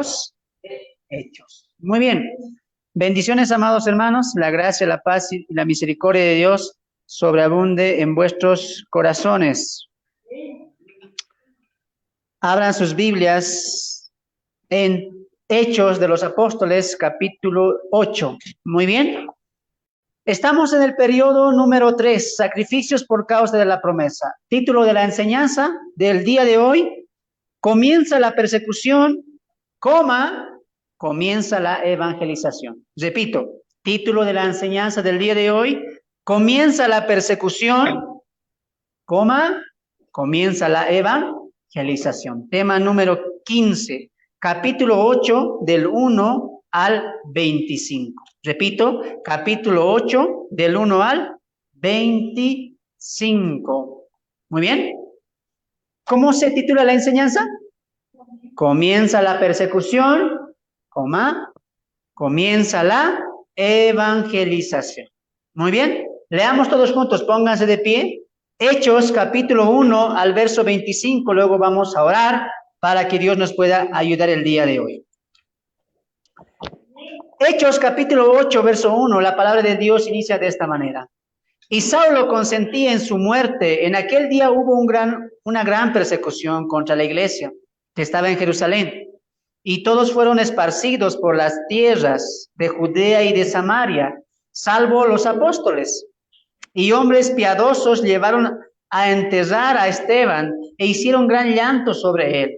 los hechos. Muy bien. Bendiciones, amados hermanos. La gracia, la paz y la misericordia de Dios sobreabunde en vuestros corazones. Abran sus Biblias en Hechos de los Apóstoles, capítulo 8. Muy bien. Estamos en el periodo número 3, sacrificios por causa de la promesa. Título de la enseñanza del día de hoy: comienza la persecución, comienza la evangelización. Repito, título de la enseñanza del día de hoy: comienza la persecución, comienza la evangelización. Tema número 15, capítulo 8, del 1 al 25. Repito, capítulo 8, del 1 al 25. Muy bien. ¿Cómo se titula la enseñanza? Comienza la persecución, comienza la evangelización. Muy bien, leamos todos juntos, pónganse de pie. Hechos capítulo 1 al verso 25, luego vamos a orar para que Dios nos pueda ayudar el día de hoy. Hechos capítulo 8, verso 1, la palabra de Dios inicia de esta manera. Y Saulo consentía en su muerte. En aquel día hubo una gran persecución contra la iglesia que estaba en Jerusalén, y todos fueron esparcidos por las tierras de Judea y de Samaria, salvo los apóstoles. Y hombres piadosos llevaron a enterrar a Esteban e hicieron gran llanto sobre él.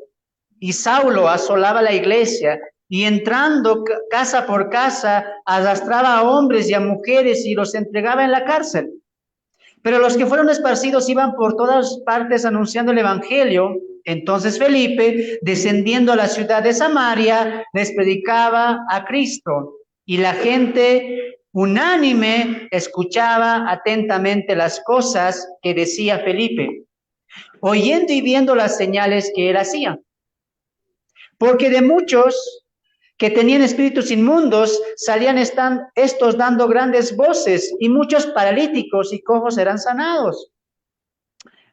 Y Saulo asolaba la iglesia y entrando casa por casa arrastraba a hombres y a mujeres y los entregaba en la cárcel. Pero los que fueron esparcidos iban por todas partes anunciando el evangelio. Entonces Felipe, descendiendo a la ciudad de Samaria, les predicaba a Cristo, y la gente unánime escuchaba atentamente las cosas que decía Felipe, oyendo y viendo las señales que él hacía. Porque de muchos que tenían espíritus inmundos, salían estos dando grandes voces, y muchos paralíticos y cojos eran sanados.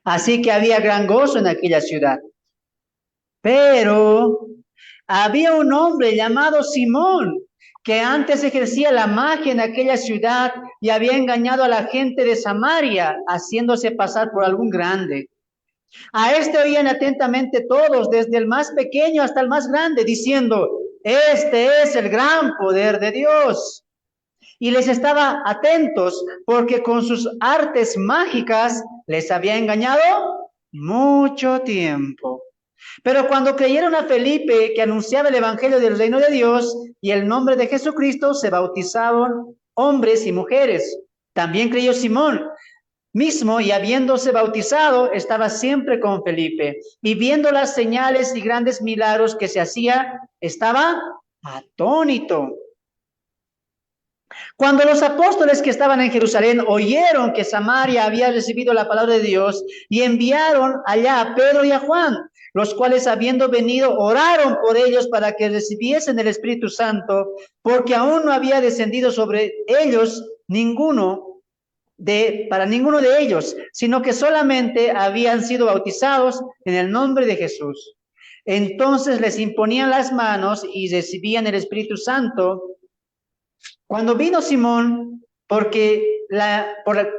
Así que había gran gozo en aquella ciudad. Pero había un hombre llamado Simón, que antes ejercía la magia en aquella ciudad y había engañado a la gente de Samaria, haciéndose pasar por algún grande. A este oían atentamente todos, desde el más pequeño hasta el más grande, diciendo: este es el gran poder de Dios. Y les estaba atentos, porque con sus artes mágicas les había engañado mucho tiempo. Pero cuando creyeron a Felipe, que anunciaba el evangelio del reino de Dios y el nombre de Jesucristo, se bautizaron hombres y mujeres. También creyó Simón mismo, y habiéndose bautizado, estaba siempre con Felipe, y viendo las señales y grandes milagros que se hacía, estaba atónito. Cuando los apóstoles que estaban en Jerusalén oyeron que Samaria había recibido la palabra de Dios, y enviaron allá a Pedro y a Juan, los cuales, habiendo venido, oraron por ellos para que recibiesen el Espíritu Santo, porque aún no había descendido sobre ellos para ninguno de ellos, sino que solamente habían sido bautizados en el nombre de Jesús. Entonces les imponían las manos y recibían el Espíritu Santo. Cuando vino Simón,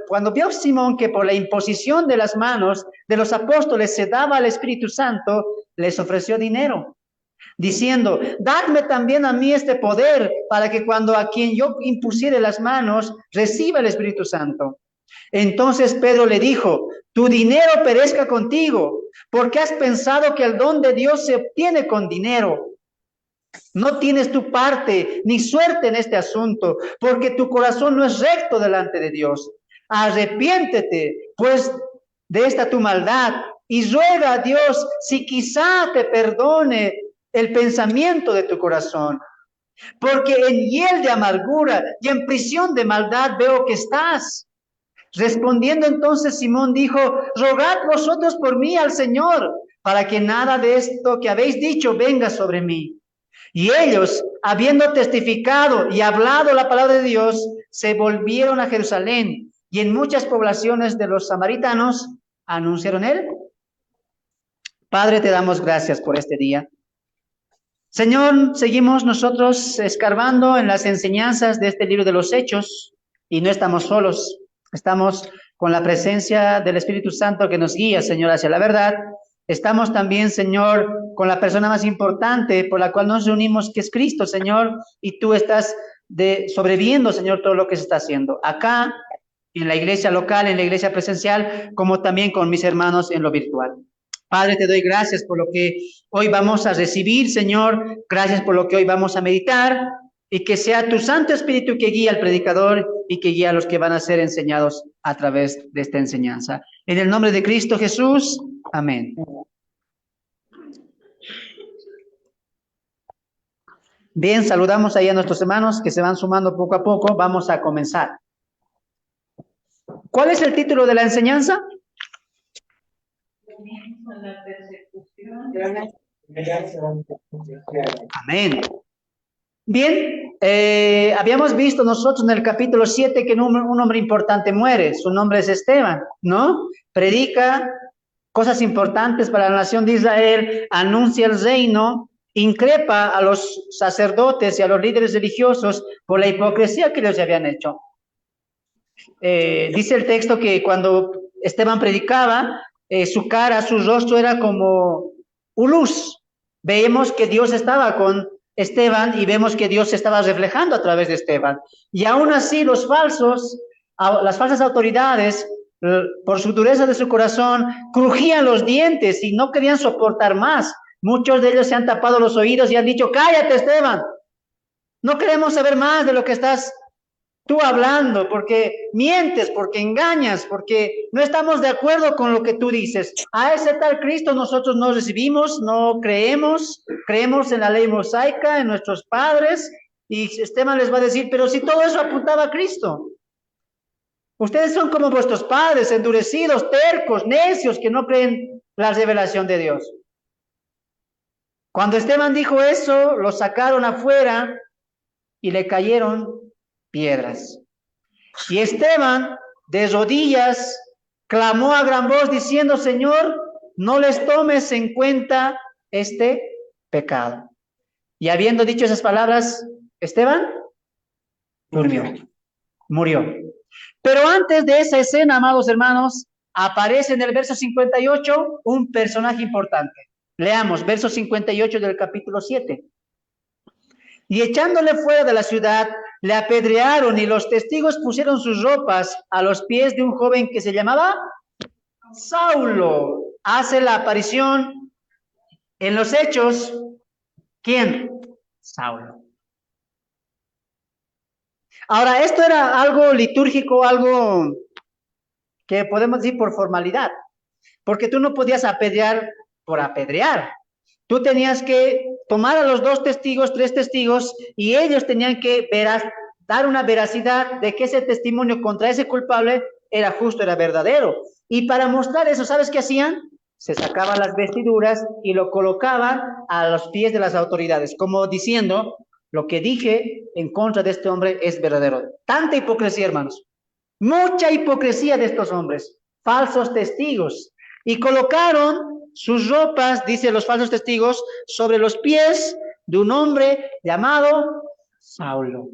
cuando vio Simón que por la imposición de las manos de los apóstoles se daba al Espíritu Santo, les ofreció dinero, diciendo: dadme también a mí este poder, para que cuando a quien yo impusiere las manos, reciba el Espíritu Santo. Entonces Pedro le dijo: tu dinero perezca contigo, porque has pensado que el don de Dios se obtiene con dinero. No tienes tu parte ni suerte en este asunto, porque tu corazón no es recto delante de Dios. Arrepiéntete, pues, de esta tu maldad, y ruega a Dios si quizá te perdone el pensamiento de tu corazón. Porque en hiel de amargura y en prisión de maldad veo que estás. Respondiendo entonces Simón dijo: rogad vosotros por mí al Señor, para que nada de esto que habéis dicho venga sobre mí. Y ellos, habiendo testificado y hablado la palabra de Dios, se volvieron a Jerusalén, y en muchas poblaciones de los samaritanos anunciaron él. Padre, te damos gracias por este día. Señor, seguimos nosotros escarbando en las enseñanzas de este libro de los Hechos y no estamos solos, estamos con la presencia del Espíritu Santo que nos guía, Señor, hacia la verdad. Estamos también, Señor, con la persona más importante por la cual nos reunimos, que es Cristo, Señor, y tú estás sobreviendo, Señor, todo lo que se está haciendo acá, en la iglesia local, en la iglesia presencial, como también con mis hermanos en lo virtual. Padre, te doy gracias por lo que hoy vamos a recibir, Señor. Gracias por lo que hoy vamos a meditar y que sea tu Santo Espíritu que guíe al predicador y que guíe a los que van a ser enseñados a través de esta enseñanza. En el nombre de Cristo Jesús, amén. Bien, saludamos ahí a nuestros hermanos que se van sumando poco a poco. Vamos a comenzar. ¿Cuál es el título de la enseñanza? Amén. Bien, habíamos visto nosotros en el capítulo 7 que un hombre importante muere, su nombre es Esteban, ¿no? Predica cosas importantes para la nación de Israel, anuncia el reino, increpa a los sacerdotes y a los líderes religiosos por la hipocresía que ellos habían hecho. Dice el texto que cuando Esteban predicaba, su cara, su rostro era como una luz. Veíamos que Dios estaba con Esteban y vemos que Dios se estaba reflejando a través de Esteban. Y aún así las falsas autoridades, por su dureza de su corazón, crujían los dientes y no querían soportar más. Muchos de ellos se han tapado los oídos y han dicho, cállate, Esteban, no queremos saber más de lo que estás tú hablando, porque mientes, porque engañas, porque no estamos de acuerdo con lo que tú dices. A ese tal Cristo nosotros no recibimos, no creemos, creemos en la ley mosaica, en nuestros padres, y Esteban les va a decir, pero si todo eso apuntaba a Cristo. Ustedes son como vuestros padres, endurecidos, tercos, necios, que no creen la revelación de Dios. Cuando Esteban dijo eso, lo sacaron afuera y le cayeron piedras. Y Esteban, de rodillas, clamó a gran voz diciendo, Señor, no les tomes en cuenta este pecado. Y habiendo dicho esas palabras, Esteban murió. Pero antes de esa escena, amados hermanos, aparece en el verso 58 un personaje importante. Leamos, verso 58 del capítulo 7. Y echándole fuera de la ciudad, le apedrearon y los testigos pusieron sus ropas a los pies de un joven que se llamaba Saulo. Hace la aparición en los Hechos. ¿Quién? Saulo. Ahora, esto era algo litúrgico, algo que podemos decir por formalidad, porque tú no podías apedrear por apedrear. Tú tenías que tomar a los 2 testigos, 3 testigos, y ellos tenían que dar una veracidad de que ese testimonio contra ese culpable era justo, era verdadero. Y para mostrar eso, ¿sabes qué hacían? Se sacaban las vestiduras y lo colocaban a los pies de las autoridades, como diciendo, lo que dije en contra de este hombre es verdadero. Tanta hipocresía, hermanos. Mucha hipocresía de estos hombres, falsos testigos. Y colocaron sus ropas, dice los falsos testigos, sobre los pies de un hombre llamado Saulo.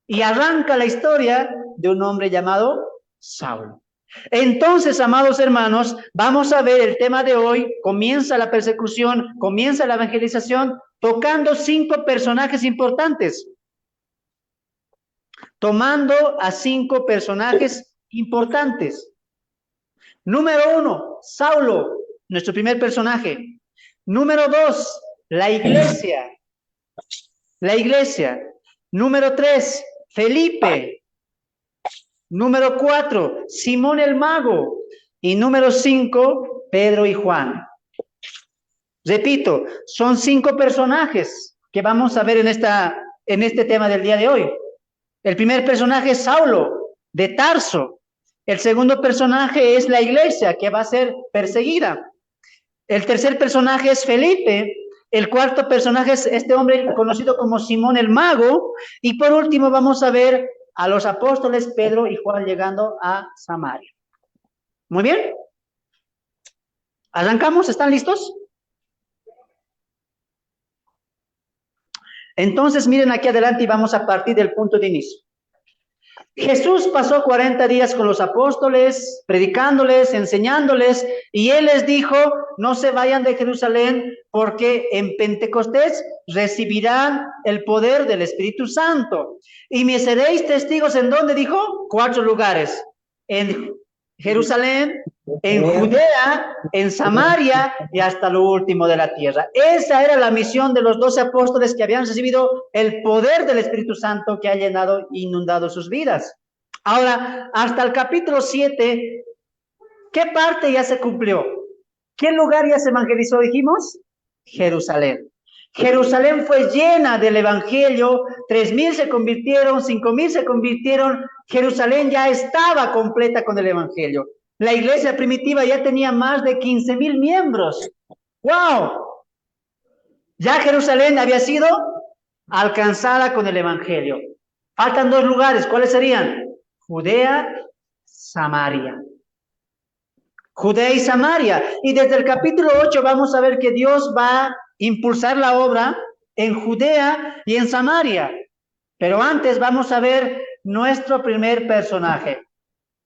Y arranca la historia de un hombre llamado Saulo. Entonces, amados hermanos, vamos a ver el tema de hoy. Comienza la persecución, comienza la evangelización, tocando 5 personajes importantes. Tomando a 5 personajes importantes. Número 1, Saulo, nuestro primer personaje. Número 2, la iglesia. La iglesia. Número 3, Felipe. Número 4, Simón el mago. Y número 5, Pedro y Juan. Repito, son 5 personajes que vamos a ver en este tema del día de hoy. El primer personaje es Saulo, de Tarso. El segundo personaje es la iglesia, que va a ser perseguida. El tercer personaje es Felipe. El cuarto personaje es este hombre conocido como Simón el mago. Y por último vamos a ver a los apóstoles Pedro y Juan llegando a Samaria. Muy bien. ¿Arrancamos? ¿Están listos? Entonces, miren aquí adelante y vamos a partir del punto de inicio. Jesús pasó 40 días con los apóstoles, predicándoles, enseñándoles, y él les dijo, no se vayan de Jerusalén, porque en Pentecostés recibirán el poder del Espíritu Santo. Y me seréis testigos, ¿en dónde dijo? 4 lugares. En Jerusalén, en Judea, en Samaria y hasta lo último de la tierra. Esa era la misión de los 12 apóstoles que habían recibido el poder del Espíritu Santo que ha llenado e inundado sus vidas. Ahora, hasta el capítulo 7, ¿qué parte ya se cumplió? ¿Qué lugar ya se evangelizó, dijimos? Jerusalén. Jerusalén fue llena del evangelio, 3,000 se convirtieron, 5,000 se convirtieron, Jerusalén ya estaba completa con el evangelio. La iglesia primitiva ya tenía más de 15,000 miembros. ¡Wow! Ya Jerusalén había sido alcanzada con el evangelio. Faltan 2 lugares, ¿cuáles serían? Judea, Samaria. Judea y Samaria. Y desde el capítulo 8 vamos a ver que Dios va a impulsar la obra en Judea y en Samaria. Pero antes vamos a ver nuestro primer personaje,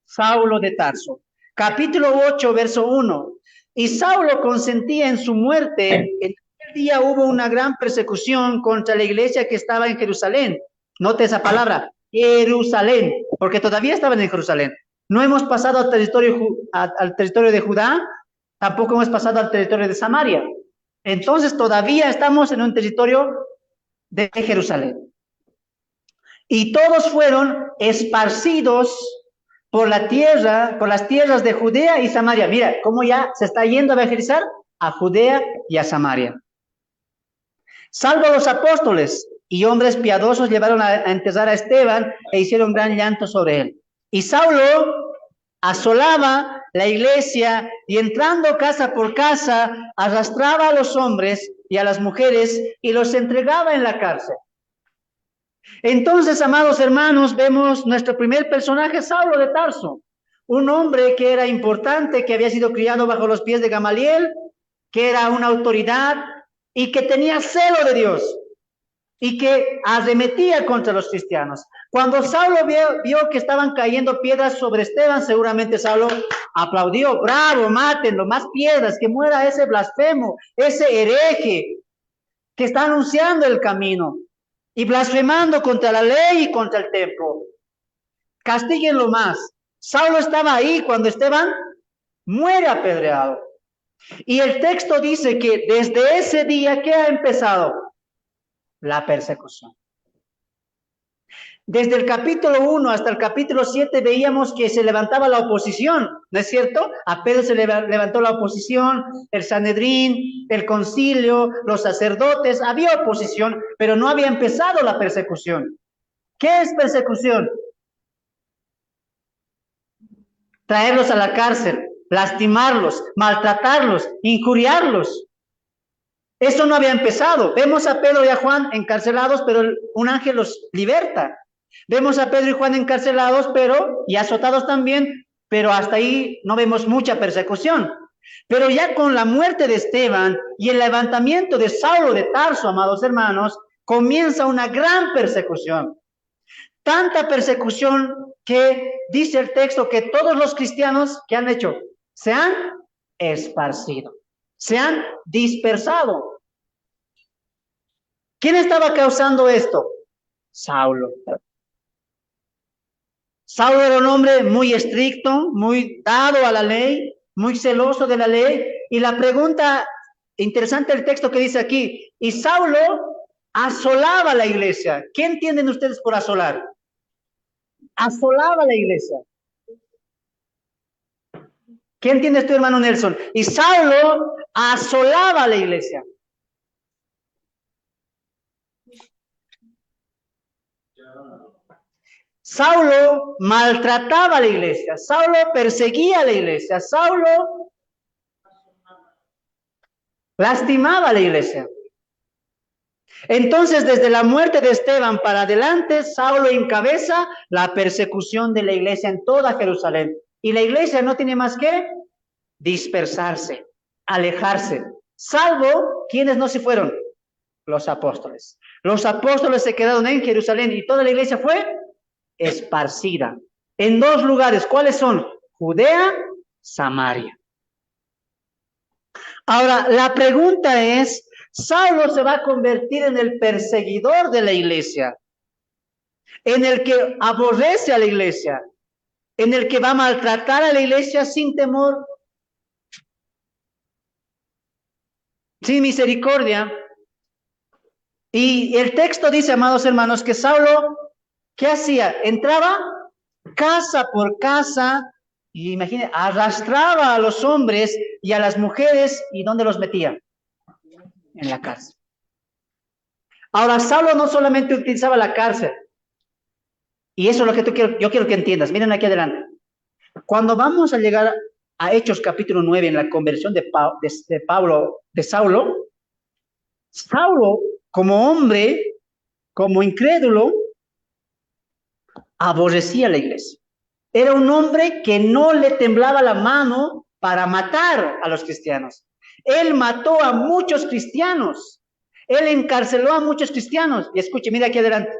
Saulo de Tarso. Capítulo 8, verso 1. Y Saulo consentía en su muerte. En aquel día hubo una gran persecución contra la iglesia que estaba en Jerusalén. Note esa palabra, Jerusalén, porque todavía estaban en Jerusalén. No hemos pasado al territorio de Judá, tampoco hemos pasado al territorio de Samaria. Entonces todavía estamos en un territorio de Jerusalén. Y todos fueron esparcidos por la tierra, por las tierras de Judea y Samaria. Mira cómo ya se está yendo a evangelizar a Judea y a Samaria. Salvo los apóstoles y hombres piadosos llevaron a enterrar a Esteban e hicieron gran llanto sobre él. Y Saulo asolaba la iglesia y entrando casa por casa arrastraba a los hombres y a las mujeres y los entregaba en la cárcel. Entonces, amados hermanos, vemos nuestro primer personaje, Saulo de Tarso, un hombre que era importante, que había sido criado bajo los pies de Gamaliel, que era una autoridad y que tenía celo de Dios y que arremetía contra los cristianos. Cuando Saulo vio que estaban cayendo piedras sobre Esteban, seguramente Saulo aplaudió, bravo, mátenlo, más piedras, que muera ese blasfemo, ese hereje que está anunciando el camino y blasfemando contra la ley y contra el templo. Castíguenlo más. Saulo estaba ahí cuando Esteban muere apedreado. Y el texto dice que desde ese día, ¿qué ha empezado? La persecución. Desde el capítulo 1 hasta el capítulo 7 veíamos que se levantaba la oposición, ¿no es cierto? A Pedro se levantó la oposición, el Sanedrín, el concilio, los sacerdotes, había oposición, pero no había empezado la persecución. ¿Qué es persecución? Traerlos a la cárcel, lastimarlos, maltratarlos, injuriarlos. Eso no había empezado. Vemos a Pedro y a Juan encarcelados, pero un ángel los liberta. Vemos a Pedro y Juan encarcelados, y azotados también, pero hasta ahí no vemos mucha persecución. Pero ya con la muerte de Esteban y el levantamiento de Saulo de Tarso, amados hermanos, comienza una gran persecución. Tanta persecución que dice el texto que todos los cristianos que han hecho se han esparcido, se han dispersado. ¿Quién estaba causando esto? Saulo. Saulo era un hombre muy estricto, muy dado a la ley, muy celoso de la ley. Y la pregunta interesante del texto que dice aquí, y Saulo asolaba la iglesia. ¿Qué entienden ustedes por asolar? Asolaba la iglesia. ¿Qué entiendes tú, hermano Nelson? Y Saulo asolaba la iglesia. Saulo maltrataba a la iglesia, Saulo perseguía a la iglesia, Saulo lastimaba a la iglesia. Entonces, desde la muerte de Esteban para adelante, Saulo encabeza la persecución de la iglesia en toda Jerusalén. Y la iglesia no tiene más que dispersarse, alejarse, salvo quienes no se fueron. Los apóstoles. Los apóstoles se quedaron en Jerusalén y toda la iglesia fue esparcida en dos lugares. ¿Cuáles son? Judea, Samaria. Ahora, la pregunta es, ¿Saulo se va a convertir en el perseguidor de la iglesia? ¿En el que aborrece a la iglesia? ¿En el que va a maltratar a la iglesia sin temor? Sin misericordia. Y el texto dice, amados hermanos, que Saulo, ¿qué hacía? Entraba casa por casa y imagínense, arrastraba a los hombres y a las mujeres. ¿Y dónde los metía? En la cárcel. Ahora, Saulo no solamente utilizaba la cárcel, y eso es lo que yo quiero que entiendas. Miren aquí adelante. Cuando vamos a llegar a Hechos capítulo 9, en la conversión de Saulo, Saulo, como hombre, como incrédulo, aborrecía la iglesia. Era un hombre que no le temblaba la mano para matar a los cristianos. Él mató a muchos cristianos. Él encarceló a muchos cristianos. Y escuche, mira aquí adelante.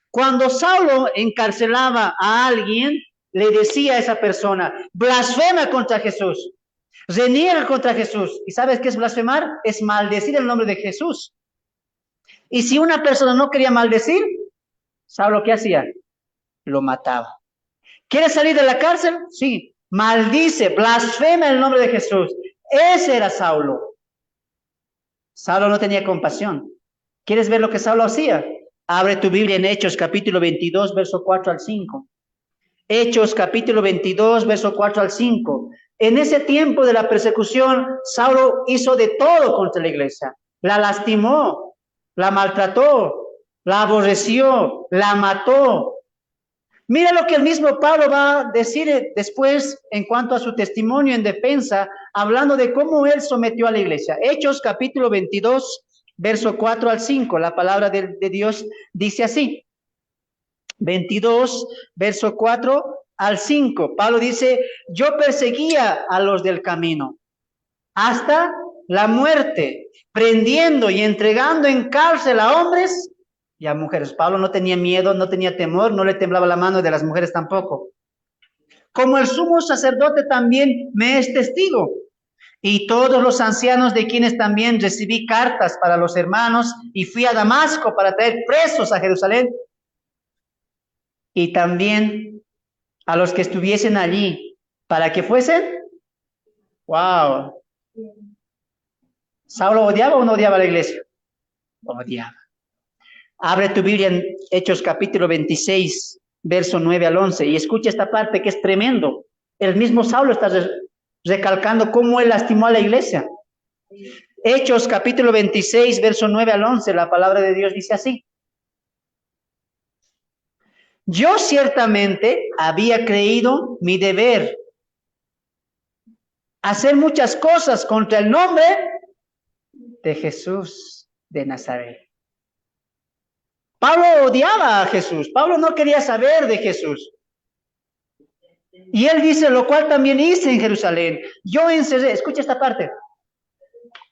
Cuando Saulo encarcelaba a alguien, le decía a esa persona, blasfema contra Jesús, reniega contra Jesús. ¿Y sabes qué es blasfemar? Es maldecir el nombre de Jesús. Y si una persona no quería maldecir, Saulo, ¿qué hacía? Lo mataba. ¿Quieres salir de la cárcel? Sí. Maldice, blasfema el nombre de Jesús. Ese era Saulo. Saulo no tenía compasión. ¿Quieres ver lo que Saulo hacía? Abre tu Biblia en Hechos capítulo 22, verso 4 al 5. Hechos capítulo 22, verso 4 al 5. En ese tiempo de la persecución, Saulo hizo de todo contra la iglesia. La lastimó, la maltrató, la aborreció, la mató. Mira lo que el mismo Pablo va a decir después en cuanto a su testimonio en defensa, hablando de cómo él sometió a la iglesia. Hechos capítulo 22, verso 4 al 5. La palabra de Dios dice así. 22, verso 4 al 5. Pablo dice, yo perseguía a los del camino hasta la muerte, prendiendo y entregando en cárcel a hombres y a mujeres. Pablo no tenía miedo, no tenía temor, no le temblaba la mano, de las mujeres tampoco. Como el sumo sacerdote también me es testigo, y todos los ancianos de quienes también recibí cartas para los hermanos, y fui a Damasco para traer presos a Jerusalén, y también a los que estuviesen allí, para que fuesen. Wow. ¿Saulo odiaba o no odiaba a la iglesia? Odiaba. Abre tu Biblia en Hechos capítulo 26, verso 9 al 11, y escucha esta parte que es tremendo. El mismo Saulo está recalcando cómo él lastimó a la iglesia. Hechos capítulo 26, verso 9 al 11, la palabra de Dios dice así. Yo ciertamente había creído mi deber hacer muchas cosas contra el nombre de Jesús de Nazaret. Pablo odiaba a Jesús. Pablo no quería saber de Jesús. Y él dice, lo cual también hice en Jerusalén. Yo encerré, escucha esta parte.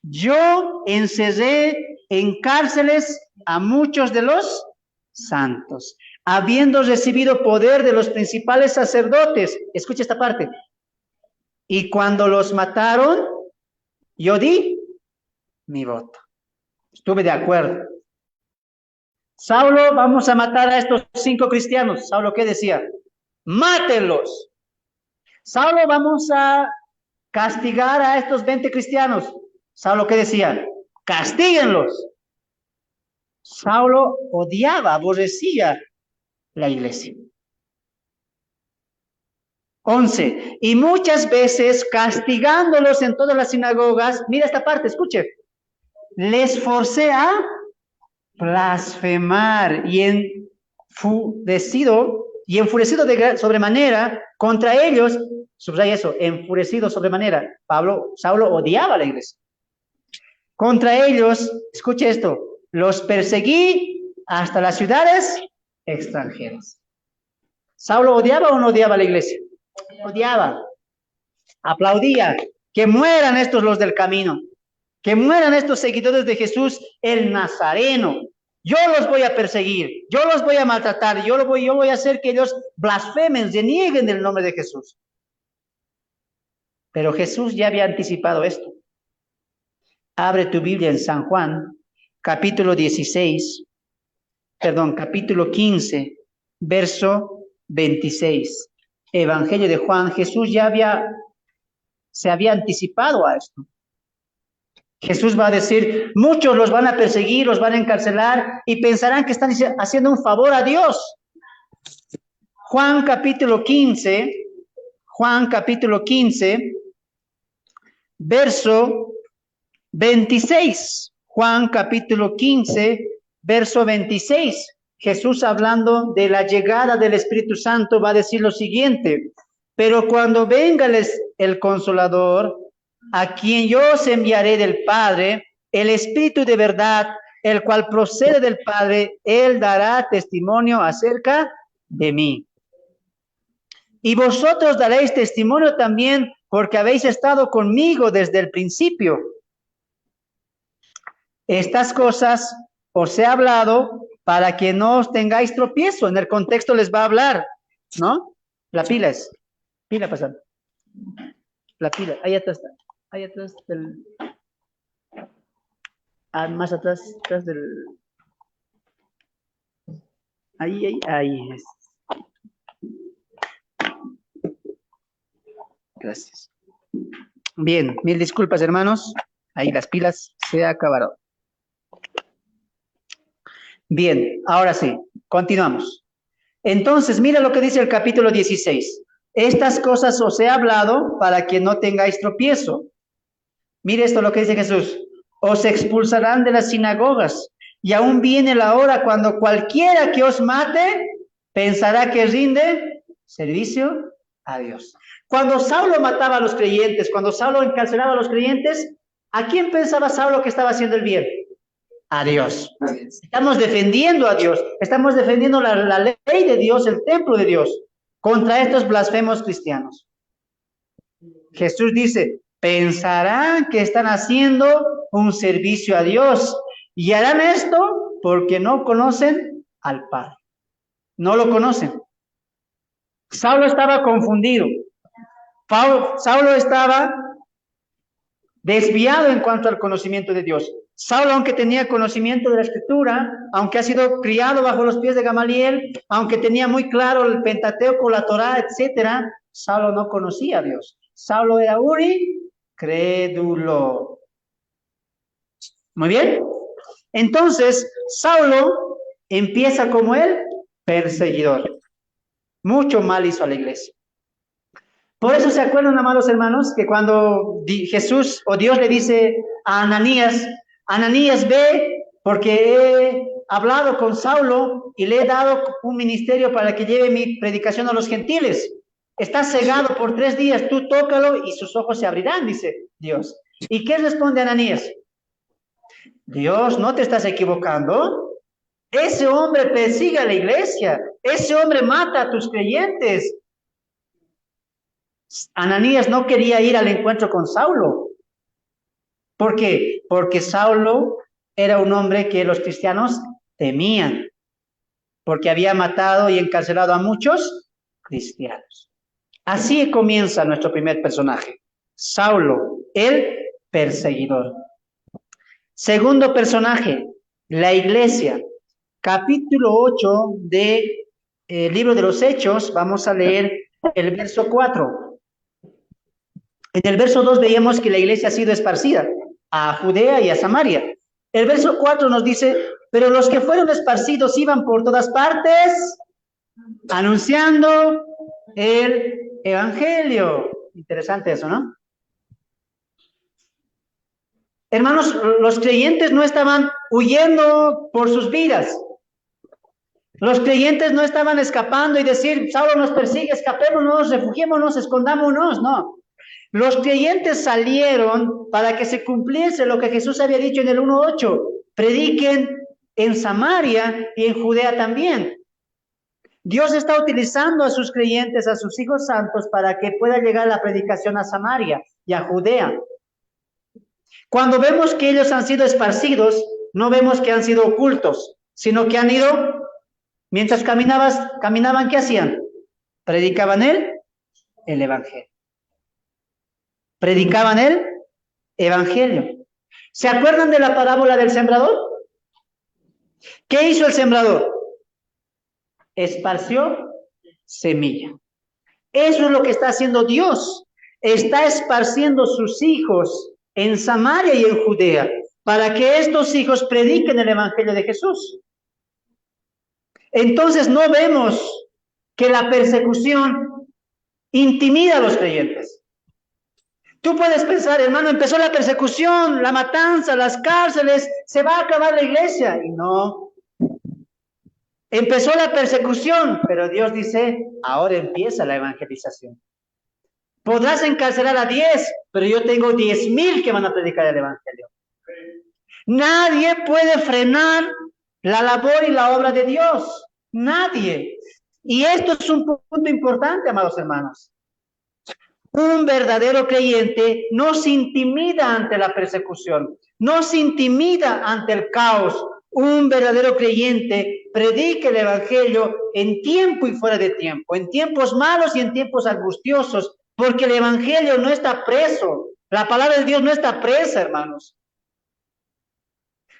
Yo encerré en cárceles a muchos de los santos, habiendo recibido poder de los principales sacerdotes. Escucha esta parte. Y cuando los mataron, yo di mi voto. Estuve de acuerdo. Saulo, vamos a matar a estos 5 cristianos. Saulo, ¿qué decía? Mátenlos. Saulo, vamos a castigar a estos 20 cristianos. Saulo, ¿qué decía? Castíguenlos. Saulo odiaba, aborrecía la iglesia. 11. Y muchas veces castigándolos en todas las sinagogas, mira esta parte, escuche, les forcé a blasfemar y enfurecido de sobremanera contra ellos, subraya eso, enfurecido sobremanera. Saulo odiaba a la iglesia. Contra ellos, escuche esto, los perseguí hasta las ciudades extranjeras. ¿Saulo odiaba o no odiaba a la iglesia? Odiaba. Aplaudía. Que mueran estos los del camino. Que mueran estos seguidores de Jesús, el Nazareno. Yo los voy a perseguir, yo los voy a maltratar, yo voy a hacer que ellos blasfemen, renieguen el nombre de Jesús. Pero Jesús ya había anticipado esto. Abre tu Biblia en San Juan, capítulo 15, verso 26. Evangelio de Juan. Jesús se había anticipado a esto. Jesús va a decir, muchos los van a perseguir, los van a encarcelar y pensarán que están haciendo un favor a Dios. Juan capítulo 15, verso 26. Juan capítulo 15, verso 26. Jesús, hablando de la llegada del Espíritu Santo, va a decir lo siguiente: pero cuando venga el Consolador, a quien yo os enviaré del Padre, el Espíritu de verdad, el cual procede del Padre, él dará testimonio acerca de mí. Y vosotros daréis testimonio también, porque habéis estado conmigo desde el principio. Estas cosas os he hablado para que no os tengáis tropiezo. En el contexto les va a hablar, ¿no? La pila pasando. La pila, ahí atrás del... más atrás del... Ahí es. Gracias. Bien, mil disculpas, hermanos. Ahí las pilas se acabaron. Bien, ahora sí, continuamos. Entonces, mira lo que dice el capítulo 16. Estas cosas os he hablado para que no tengáis tropiezo. Mire esto lo que dice Jesús. Os expulsarán de las sinagogas, y aún viene la hora cuando cualquiera que os mate pensará que rinde servicio a Dios. Cuando Saulo mataba a los creyentes, cuando Saulo encarcelaba a los creyentes, ¿a quién pensaba Saulo que estaba haciendo el bien? A Dios. Estamos defendiendo a Dios, estamos defendiendo la ley de Dios, el templo de Dios, contra estos blasfemos cristianos. Jesús dice, pensarán que están haciendo un servicio a Dios y harán esto porque no conocen al Padre. No lo conocen. Saulo estaba confundido. Saulo estaba desviado en cuanto al conocimiento de Dios. Saulo, aunque tenía conocimiento de la Escritura, aunque ha sido criado bajo los pies de Gamaliel, aunque tenía muy claro el Pentateuco, la Torá, etcétera, Saulo no conocía a Dios. Saulo era un incrédulo. Muy bien. Entonces, Saulo empieza como el perseguidor. Mucho mal hizo a la iglesia. Por eso se acuerdan, amados hermanos, que cuando Jesús o Dios le dice a Ananías, Ananías, ve, porque he hablado con Saulo y le he dado un ministerio para que lleve mi predicación a los gentiles. Está cegado por 3 días, tú tócalo y sus ojos se abrirán, dice Dios. ¿Y qué responde Ananías? Dios, no te estás equivocando. Ese hombre persigue a la iglesia. Ese hombre mata a tus creyentes. Ananías no quería ir al encuentro con Saulo. ¿Por qué? Porque Saulo era un hombre que los cristianos temían, porque había matado y encarcelado a muchos cristianos. Así comienza nuestro primer personaje, Saulo, el perseguidor. Segundo personaje, la iglesia. Capítulo 8 del libro de los Hechos, vamos a leer el verso 4. En el verso 2 veíamos que la iglesia ha sido esparcida a Judea y a Samaria. El verso 4 nos dice, pero los que fueron esparcidos iban por todas partes anunciando el evangelio. Interesante eso, ¿no? Hermanos, los creyentes no estaban huyendo por sus vidas. Los creyentes no estaban escapando y decir, Saulo nos persigue, escapémonos, refugiémonos, escondámonos, no. Los creyentes salieron para que se cumpliese lo que Jesús había dicho en el 1:8. Prediquen en Samaria y en Judea también. Dios está utilizando a sus creyentes, a sus hijos santos, para que pueda llegar la predicación a Samaria y a Judea. Cuando vemos que ellos han sido esparcidos, no vemos que han sido ocultos, sino que han ido, mientras caminaban, ¿qué hacían? Predicaban el Evangelio. Predicaban el Evangelio. ¿Se acuerdan de la parábola del sembrador? ¿Qué hizo el sembrador? Esparció semilla. Eso es lo que está haciendo Dios. Está esparciendo sus hijos en Samaria y en Judea para que estos hijos prediquen el Evangelio de Jesús. Entonces no vemos que la persecución intimida a los creyentes. Tú puedes pensar, hermano, empezó la persecución, la matanza, las cárceles, se va a acabar la iglesia. Y no. Empezó la persecución, pero Dios dice, ahora empieza la evangelización. Podrás encarcelar a 10, pero yo tengo 10,000 que van a predicar el Evangelio. Nadie puede frenar la labor y la obra de Dios. Nadie. Y esto es un punto importante, amados hermanos. Un verdadero creyente no se intimida ante la persecución, no se intimida ante el caos. Un verdadero creyente predica el Evangelio en tiempo y fuera de tiempo, en tiempos malos y en tiempos angustiosos, porque el Evangelio no está preso. La palabra de Dios no está presa, hermanos.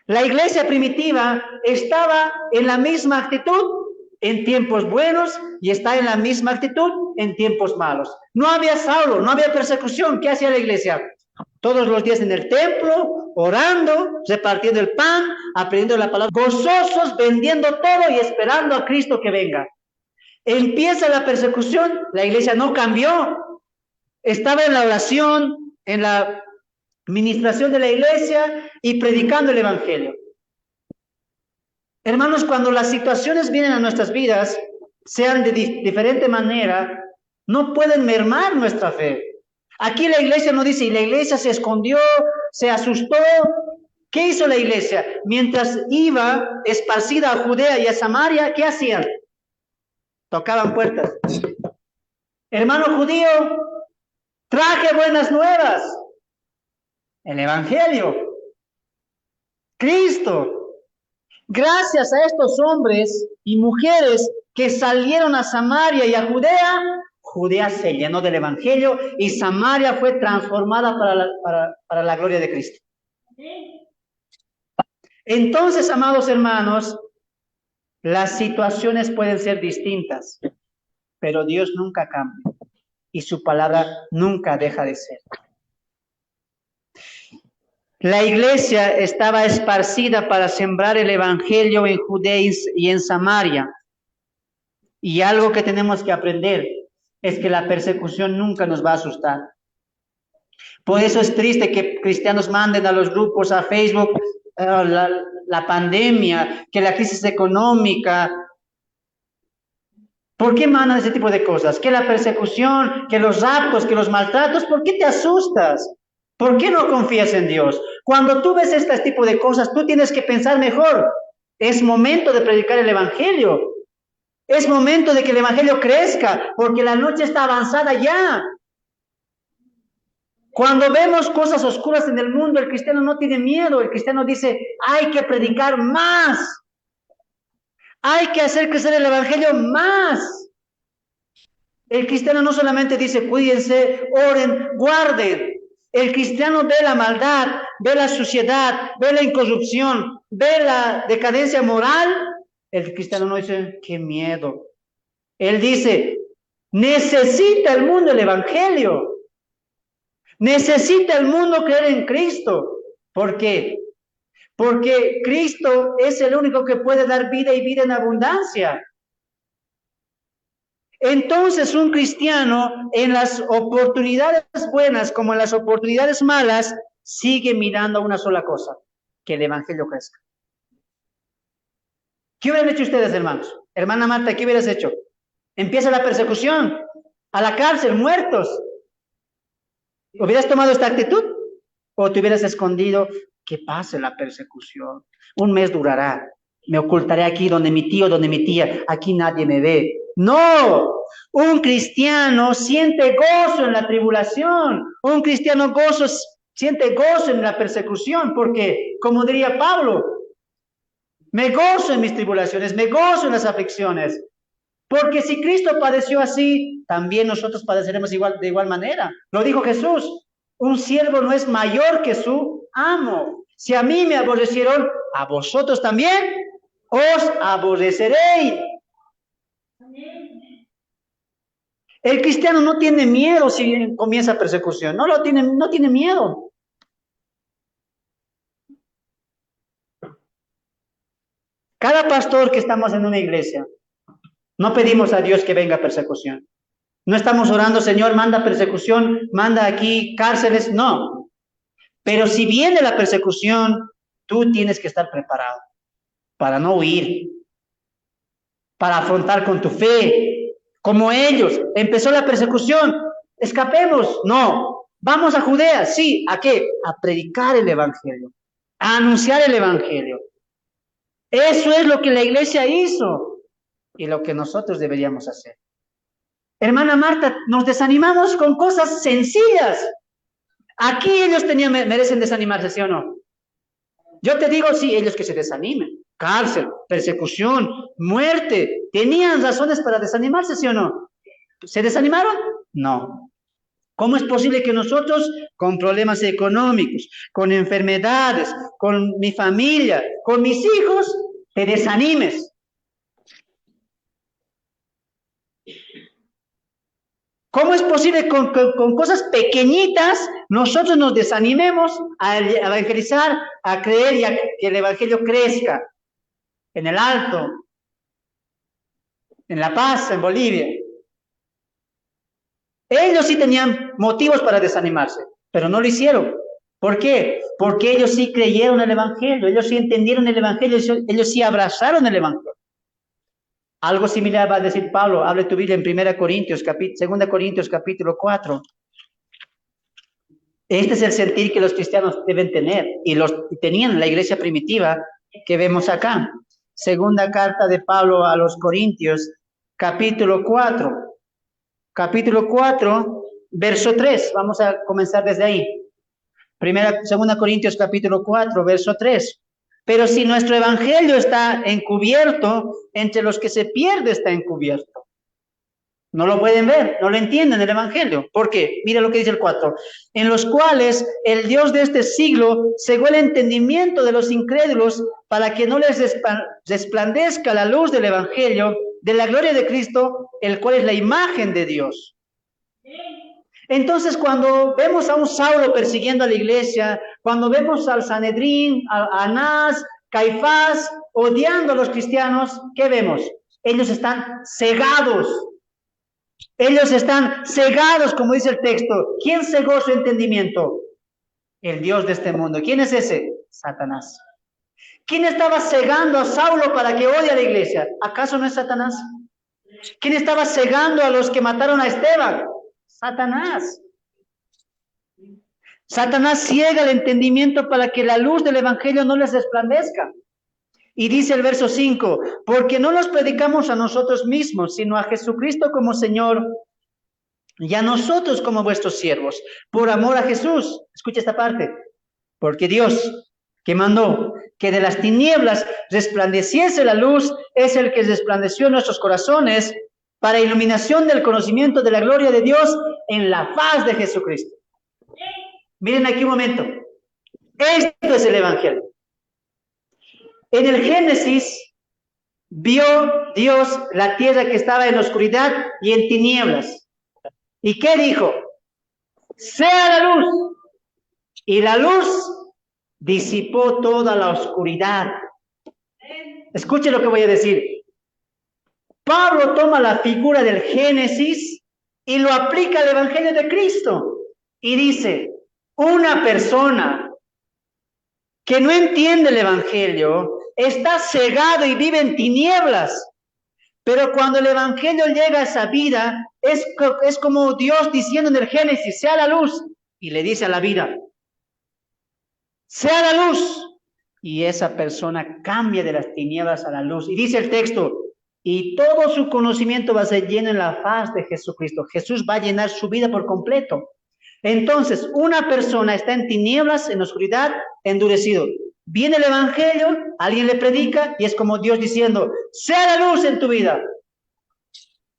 La iglesia primitiva estaba en la misma actitud en tiempos buenos y está en la misma actitud en tiempos malos. No había Saulo, no había persecución. ¿Qué hacía la iglesia? Todos los días en el templo, orando, repartiendo el pan, aprendiendo la palabra, gozosos, vendiendo todo y esperando a Cristo que venga. Empieza la persecución, la iglesia no cambió. Estaba en la oración, en la administración de la iglesia y predicando el Evangelio. Hermanos, cuando las situaciones vienen a nuestras vidas, sean de diferente manera, no pueden mermar nuestra fe. Aquí la iglesia no dice, y la iglesia se escondió, se asustó. ¿Qué hizo la iglesia? Mientras iba esparcida a Judea y a Samaria, ¿qué hacían? Tocaban puertas. Hermano judío, traje buenas nuevas. El Evangelio. Cristo. Gracias a estos hombres y mujeres que salieron a Samaria y a Judea, Judea se llenó del Evangelio y Samaria fue transformada para la gloria de Cristo. Entonces, amados hermanos, las situaciones pueden ser distintas, pero Dios nunca cambia y su palabra nunca deja de ser. La iglesia estaba esparcida para sembrar el Evangelio en Judea y en Samaria. Y algo que tenemos que aprender es que la persecución nunca nos va a asustar. Por eso es triste que cristianos manden a los grupos, a Facebook, la pandemia, que la crisis económica. ¿Por qué mandan ese tipo de cosas? Que la persecución, que los raptos, que los maltratos. ¿Por qué te asustas? ¿Por qué no confías en Dios? Cuando tú ves este tipo de cosas, tú tienes que pensar mejor. Es momento de predicar el Evangelio. Es momento de que el Evangelio crezca, porque la noche está avanzada ya. Cuando vemos cosas oscuras en el mundo, el cristiano no tiene miedo. El cristiano dice, hay que predicar más. Hay que hacer crecer el Evangelio más. El cristiano no solamente dice, cuídense, oren, guarden. El cristiano ve la maldad, ve la suciedad, ve la incorrupción, ve la decadencia moral. El cristiano no dice, qué miedo. Él dice, necesita el mundo el Evangelio. Necesita el mundo creer en Cristo. ¿Por qué? Porque Cristo es el único que puede dar vida y vida en abundancia. Entonces un cristiano en las oportunidades buenas como en las oportunidades malas sigue mirando a una sola cosa, que el Evangelio crezca. ¿Qué hubieran hecho ustedes, hermanos? Hermana Marta, ¿qué hubieras hecho? Empieza la persecución, a la cárcel, muertos. ¿Hubieras tomado esta actitud? ¿O te hubieras escondido? Que pase la persecución. Un mes durará. Me ocultaré aquí donde mi tío, donde mi tía. Aquí nadie me ve. No, un cristiano siente gozo en la tribulación. Un cristiano siente gozo en la persecución, porque, como diría Pablo, me gozo en mis tribulaciones, me gozo en las aflicciones, porque si Cristo padeció así, también nosotros padeceremos de igual manera. Lo dijo Jesús, un siervo no es mayor que su amo. Si a mí me aborrecieron, a vosotros también os aborreceréis. El cristiano no tiene miedo si comienza persecución, no tiene miedo. Cada pastor que estamos en una iglesia, no pedimos a Dios que venga persecución. No estamos orando, Señor, manda persecución, manda aquí cárceles, no. Pero si viene la persecución, tú tienes que estar preparado para no huir, para afrontar con tu fe, como ellos. Empezó la persecución, escapemos, no. Vamos a Judea, sí, ¿a qué? A predicar el evangelio, a anunciar el evangelio. Eso es lo que la iglesia hizo y lo que nosotros deberíamos hacer. Hermana Marta, nos desanimamos con cosas sencillas. Aquí ellos merecen desanimarse, ¿sí o no? Yo te digo, sí, ellos que se desanimen. Cárcel, persecución, muerte. ¿Tenían razones para desanimarse, sí o no? ¿Se desanimaron? No. ¿Cómo es posible que nosotros, con problemas económicos, con enfermedades, con mi familia, con mis hijos, te desanimes? ¿Cómo es posible con cosas pequeñitas nosotros nos desanimemos a evangelizar, a creer y a que el evangelio crezca en el Alto, en La Paz, en Bolivia? Ellos sí tenían motivos para desanimarse, pero no lo hicieron. ¿Por qué? Porque ellos sí creyeron el evangelio, ellos sí entendieron el evangelio, ellos sí abrazaron el evangelio. Algo similar va a decir Pablo, abre tu Biblia en 2 Corintios capítulo 4. Este es el sentir que los cristianos deben tener y tenían en la iglesia primitiva que vemos acá. Segunda carta de Pablo a los Corintios, capítulo 4. Capítulo 4, verso 3. Vamos a comenzar desde ahí. Segunda Corintios, capítulo 4, verso 3. Pero si nuestro evangelio está encubierto, entre los que se pierde está encubierto. No lo pueden ver, no lo entienden el evangelio. ¿Por qué? Mira lo que dice el 4. En los cuales el Dios de este siglo cegó el entendimiento de los incrédulos para que no les resplandezca la luz del evangelio de la gloria de Cristo, el cual es la imagen de Dios. Entonces, cuando vemos a un Saulo persiguiendo a la iglesia, cuando vemos al Sanedrín, a Anás, Caifás, odiando a los cristianos, ¿qué vemos? Ellos están cegados. Ellos están cegados, como dice el texto. ¿Quién cegó su entendimiento? El Dios de este mundo. ¿Quién es ese? Satanás. ¿Quién estaba cegando a Saulo para que odie a la iglesia? ¿Acaso no es Satanás? ¿Quién estaba cegando a los que mataron a Esteban? Satanás. Satanás ciega el entendimiento para que la luz del evangelio no les resplandezca. Y dice el verso 5, porque no nos predicamos a nosotros mismos, sino a Jesucristo como Señor y a nosotros como vuestros siervos, por amor a Jesús. Escucha esta parte. Porque Dios, que mandó que de las tinieblas resplandeciese la luz, es el que resplandeció en nuestros corazones para iluminación del conocimiento de la gloria de Dios en la faz de Jesucristo. Miren aquí un momento. Esto es el evangelio. En el Génesis vio Dios la tierra que estaba en oscuridad y en tinieblas. ¿Y qué dijo? Sea la luz. Y la luz disipó toda la oscuridad. Escuche lo que voy a decir. Pablo toma la figura del Génesis y lo aplica al evangelio de Cristo. Y dice, una persona que no entiende el evangelio está cegado y vive en tinieblas. Pero cuando el evangelio llega a esa vida, es como Dios diciendo en el Génesis, sea la luz. Y le dice a la vida, sea la luz. Y esa persona cambia de las tinieblas a la luz. Y dice el texto, y todo su conocimiento va a ser lleno en la faz de Jesucristo. Jesús va a llenar su vida por completo. Entonces, una persona está en tinieblas, en oscuridad, endurecido. Viene el evangelio, alguien le predica y es como Dios diciendo, sea la luz en tu vida.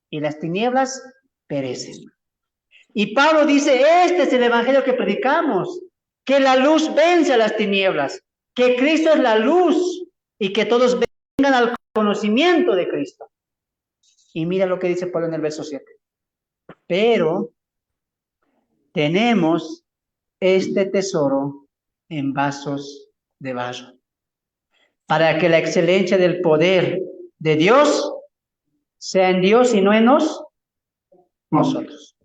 Y las tinieblas perecen. Y Pablo dice, este es el evangelio que predicamos, que la luz vence a las tinieblas, que Cristo es la luz y que todos vengan al conocimiento de Cristo. Y mira lo que dice Pablo en el verso 7. Pero tenemos este tesoro en vasos de barro, para que la excelencia del poder de Dios sea en Dios y no en nosotros.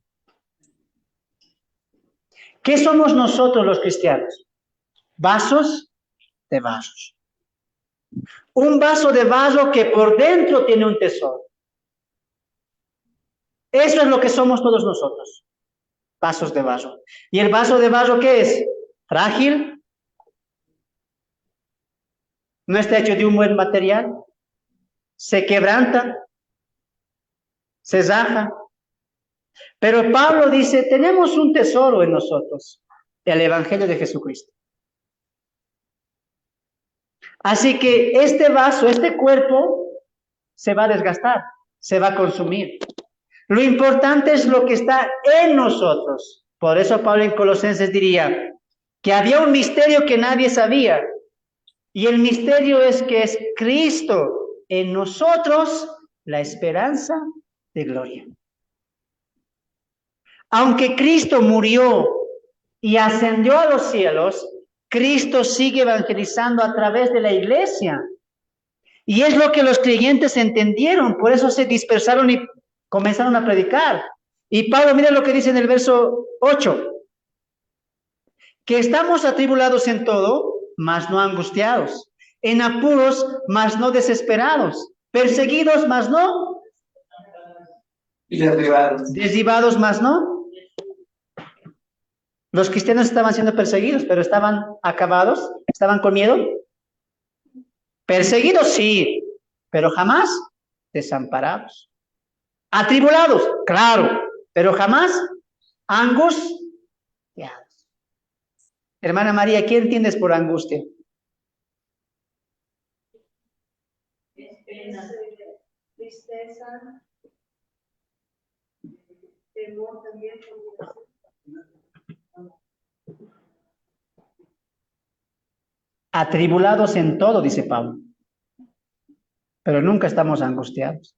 ¿Qué somos nosotros los cristianos? Vasos de barro. Un vaso de barro que por dentro tiene un tesoro. Eso es lo que somos todos nosotros. Vasos de barro. ¿Y el vaso de barro qué es? Frágil. No está hecho de un buen material. Se quebranta. Se raja. Pero Pablo dice, tenemos un tesoro en nosotros. El Evangelio de Jesucristo. Así que este vaso, este cuerpo, se va a desgastar. Se va a consumir. Lo importante es lo que está en nosotros. Por eso Pablo en Colosenses diría que había un misterio que nadie sabía. Y el misterio es que es Cristo en nosotros, la esperanza de gloria. Aunque Cristo murió y ascendió a los cielos, Cristo sigue evangelizando a través de la iglesia. Y es lo que los creyentes entendieron, por eso se dispersaron y comenzaron a predicar. Y Pablo, mira lo que dice en el verso 8, que estamos atribulados en todo, mas no angustiados, en apuros, mas no desesperados, perseguidos, mas no, y derribados, mas no. Los cristianos estaban siendo perseguidos, pero estaban acabados, estaban con miedo. Perseguidos, sí, pero jamás desamparados. Atribulados, claro, pero jamás angustiados. Hermana María, ¿qué entiendes por angustia? Pena, tristeza, temor también. Atribulados en todo, dice Pablo, pero nunca estamos angustiados.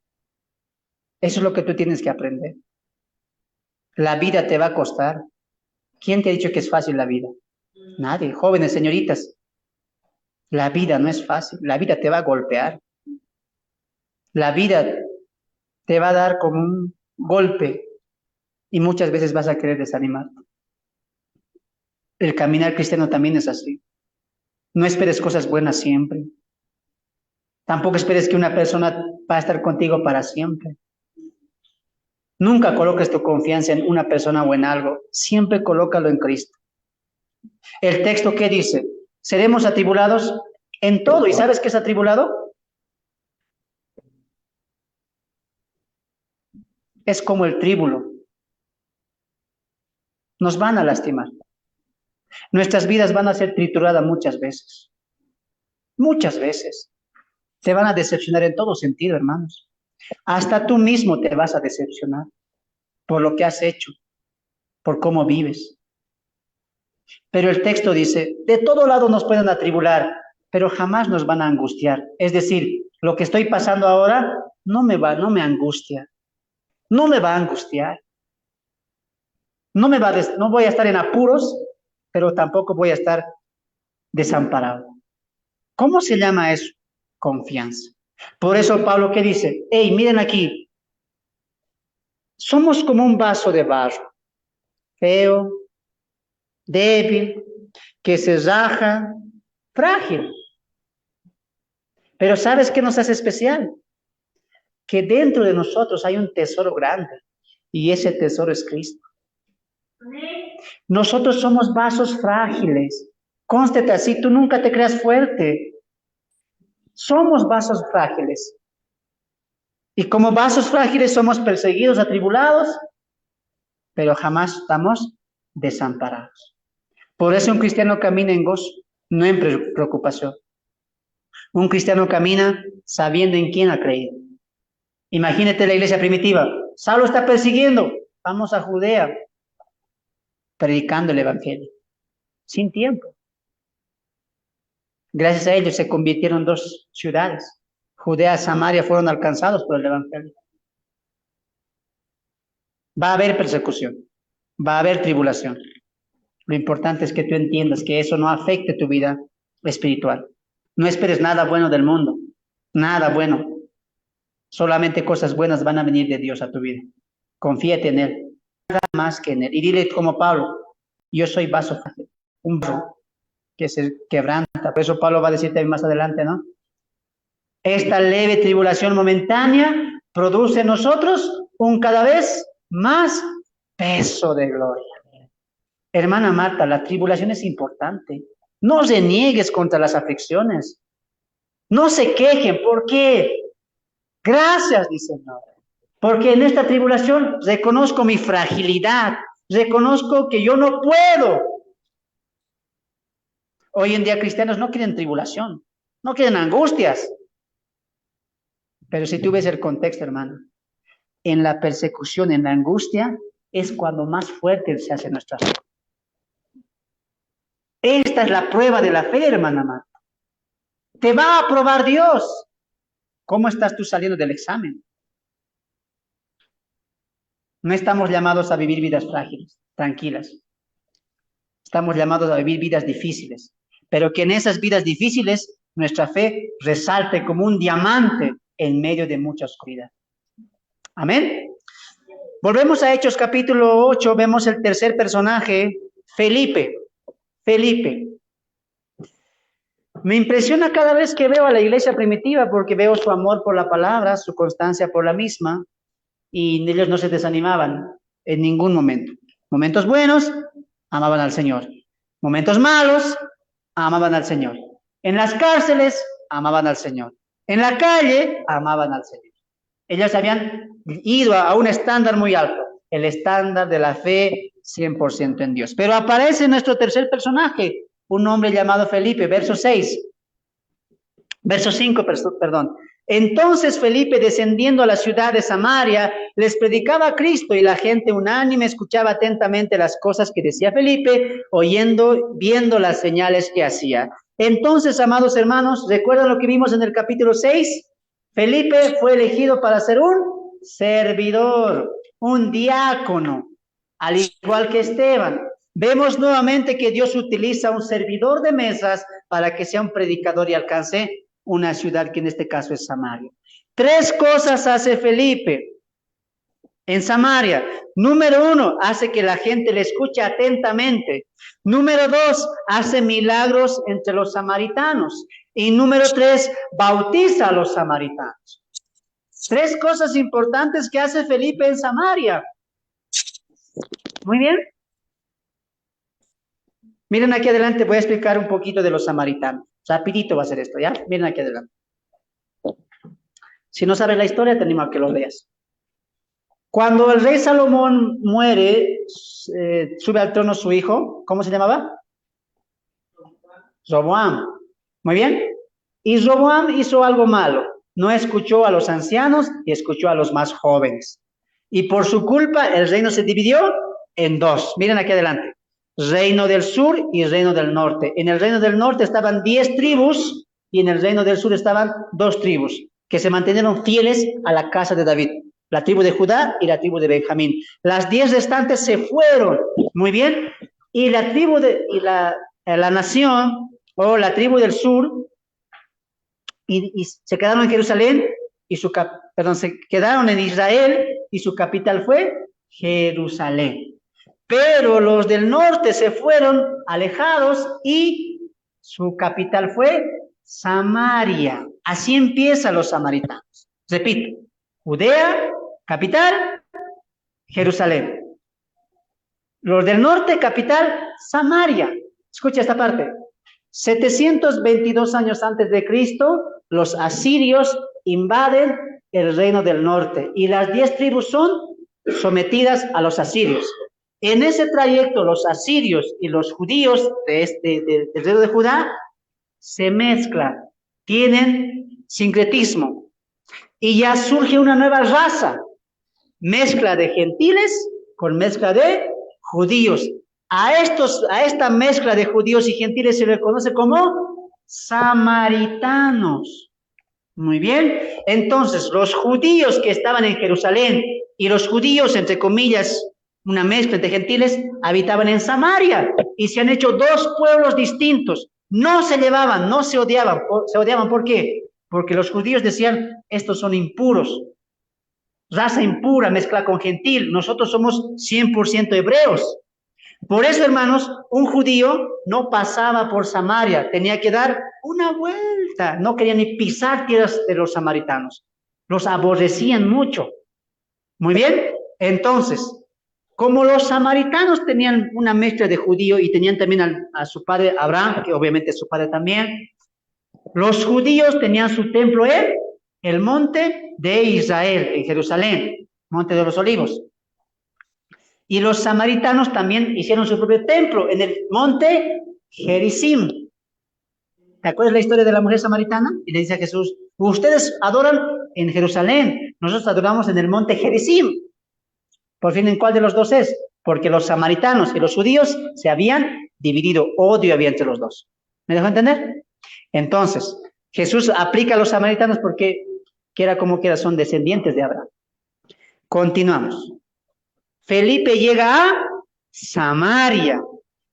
Eso es lo que tú tienes que aprender. La vida te va a costar. ¿Quién te ha dicho que es fácil la vida? Nadie. Jóvenes, señoritas, la vida no es fácil. La vida te va a golpear. La vida te va a dar como un golpe y muchas veces vas a querer desanimarte. El caminar cristiano también es así. No esperes cosas buenas siempre. Tampoco esperes que una persona va a estar contigo para siempre. Nunca coloques tu confianza en una persona o en algo. Siempre colócalo en Cristo. El texto, ¿qué dice? Seremos atribulados en todo. ¿Y sabes qué es atribulado? Es como el tríbulo. Nos van a lastimar. Nuestras vidas van a ser trituradas muchas veces. Muchas veces. Te van a decepcionar en todo sentido, hermanos. Hasta tú mismo te vas a decepcionar por lo que has hecho, por cómo vives. Pero el texto dice, de todo lado nos pueden atribular, pero jamás nos van a angustiar. Es decir, lo que estoy pasando ahora no me angustia. No me va a angustiar. No voy a estar en apuros, pero tampoco voy a estar desamparado. ¿Cómo se llama eso? Confianza. Por eso Pablo, ¿qué dice? Hey, miren aquí. Somos como un vaso de barro, feo, débil, que se raja, frágil. Pero ¿sabes qué nos hace especial? Que dentro de nosotros hay un tesoro grande y ese tesoro es Cristo. Nosotros somos vasos frágiles. Cónstate así, tú nunca te creas fuerte. Somos vasos frágiles. Y como vasos frágiles somos perseguidos, atribulados, pero jamás estamos desamparados. Por eso un cristiano camina en gozo, no en preocupación. Un cristiano camina sabiendo en quién ha creído. Imagínate la iglesia primitiva. Saulo está persiguiendo. Vamos a Judea, predicando el evangelio. Sin tiempo. Gracias a ellos se convirtieron 2 ciudades. Judea y Samaria fueron alcanzados por el evangelio. Va a haber persecución. Va a haber tribulación. Lo importante es que tú entiendas que eso no afecte tu vida espiritual. No esperes nada bueno del mundo. Nada bueno. Solamente cosas buenas van a venir de Dios a tu vida. Confíate en Él. Nada más que en Él. Y dile como Pablo, yo soy vaso frágil, un vaso que se quebranta. Por eso Pablo va a decirte más adelante, ¿no? Esta leve tribulación momentánea produce en nosotros un cada vez más peso de gloria. Hermana Marta, la tribulación es importante. No reniegues contra las aflicciones. No se quejen. ¿Por qué? Gracias, dice el Señor. Porque en esta tribulación reconozco mi fragilidad. Reconozco que yo no puedo. Hoy en día cristianos no quieren tribulación. No quieren angustias. Pero si tú ves el contexto, hermano, en la persecución, en la angustia, es cuando más fuerte se hace nuestra fe. Esta es la prueba de la fe, hermana Marta. Te va a probar Dios. ¿Cómo estás tú saliendo del examen? No estamos llamados a vivir vidas frágiles, tranquilas. Estamos llamados a vivir vidas difíciles. Pero que en esas vidas difíciles nuestra fe resalte como un diamante en medio de mucha oscuridad. Amén. Volvemos a Hechos capítulo 8, vemos el tercer personaje, Felipe. Felipe. Me impresiona cada vez que veo a la iglesia primitiva porque veo su amor por la palabra, su constancia por la misma, y ellos no se desanimaban en ningún momento. Momentos buenos, amaban al Señor. Momentos malos, amaban al Señor. En las cárceles, amaban al Señor. En la calle, amaban al Señor. Ellos habían ido a un estándar muy alto, el estándar de la fe 100% en Dios. Pero aparece nuestro tercer personaje, un hombre llamado Felipe, verso 5, perdón. Entonces Felipe, descendiendo a la ciudad de Samaria, les predicaba a Cristo y la gente unánime escuchaba atentamente las cosas que decía Felipe, viendo las señales que hacía. Entonces, amados hermanos, ¿recuerdan lo que vimos en el capítulo 6? Felipe fue elegido para ser un servidor, un diácono, al igual que Esteban. Vemos nuevamente que Dios utiliza un servidor de mesas para que sea un predicador y alcance una ciudad que en este caso es Samaria. 3 cosas hace Felipe en Samaria. Número 1, hace que la gente le escuche atentamente. Número 2, hace milagros entre los samaritanos. Y número 3, bautiza a los samaritanos. 3 cosas importantes que hace Felipe en Samaria. Muy bien. Miren aquí adelante, voy a explicar un poquito de los samaritanos. Rapidito va a ser esto, ¿ya? Miren aquí adelante. Si no sabes la historia, te animo a que lo veas. Cuando el rey Salomón muere, sube al trono su hijo. ¿Cómo se llamaba? Roboam. Muy bien. Y Roboam hizo algo malo. No escuchó a los ancianos y escuchó a los más jóvenes. Y por su culpa, el reino se dividió en 2. Miren aquí adelante. Reino del sur y reino del norte. En el reino del norte estaban 10 tribus y en el reino del sur estaban 2 tribus que se mantuvieron fieles a la casa de David. La tribu de Judá y la tribu de Benjamín. Las 10 restantes se fueron. Muy bien. Y la tribu la nación o la tribu del sur y se quedaron en Jerusalén y se quedaron en Israel y su capital fue Jerusalén. Pero los del norte se fueron alejados y su capital fue Samaria. Así empiezan los samaritanos. Repito, Judea, capital, Jerusalén. Los del norte, capital, Samaria. Escucha esta parte. 722 años antes de Cristo, los asirios invaden el reino del norte y las 10 tribus son sometidas a los asirios. En ese trayecto, los asirios y los judíos del reino de Judá se mezclan, tienen sincretismo, y ya surge una nueva raza, mezcla de gentiles con mezcla de judíos. A esta mezcla de judíos y gentiles se le conoce como samaritanos. Muy bien. Entonces, los judíos que estaban en Jerusalén y los judíos, entre comillas, una mezcla de gentiles, habitaban en Samaria y se han hecho dos pueblos distintos. No se llevaban, no se odiaban. Se odiaban, ¿por qué? Porque los judíos decían, estos son impuros, raza impura, mezcla con gentil. Nosotros somos 100% hebreos. Por eso, hermanos, un judío no pasaba por Samaria, tenía que dar una vuelta. No quería ni pisar tierras de los samaritanos. Los aborrecían mucho. Muy bien. Entonces, como los samaritanos tenían una mezcla de judío y tenían también a su padre Abraham, que obviamente es su padre también, los judíos tenían su templo en el monte de Israel, en Jerusalén, monte de los olivos. Y los samaritanos también hicieron su propio templo en el monte Gerizim. ¿Te acuerdas la historia de la mujer samaritana? Y le dice a Jesús, ustedes adoran en Jerusalén, nosotros adoramos en el monte Gerizim. Por fin, ¿en cuál de los dos es? Porque los samaritanos y los judíos se habían dividido, odio había entre los dos. ¿Me dejó entender? Entonces, Jesús aplica a los samaritanos porque, quiera como quiera, son descendientes de Abraham. Continuamos. Felipe llega a Samaria.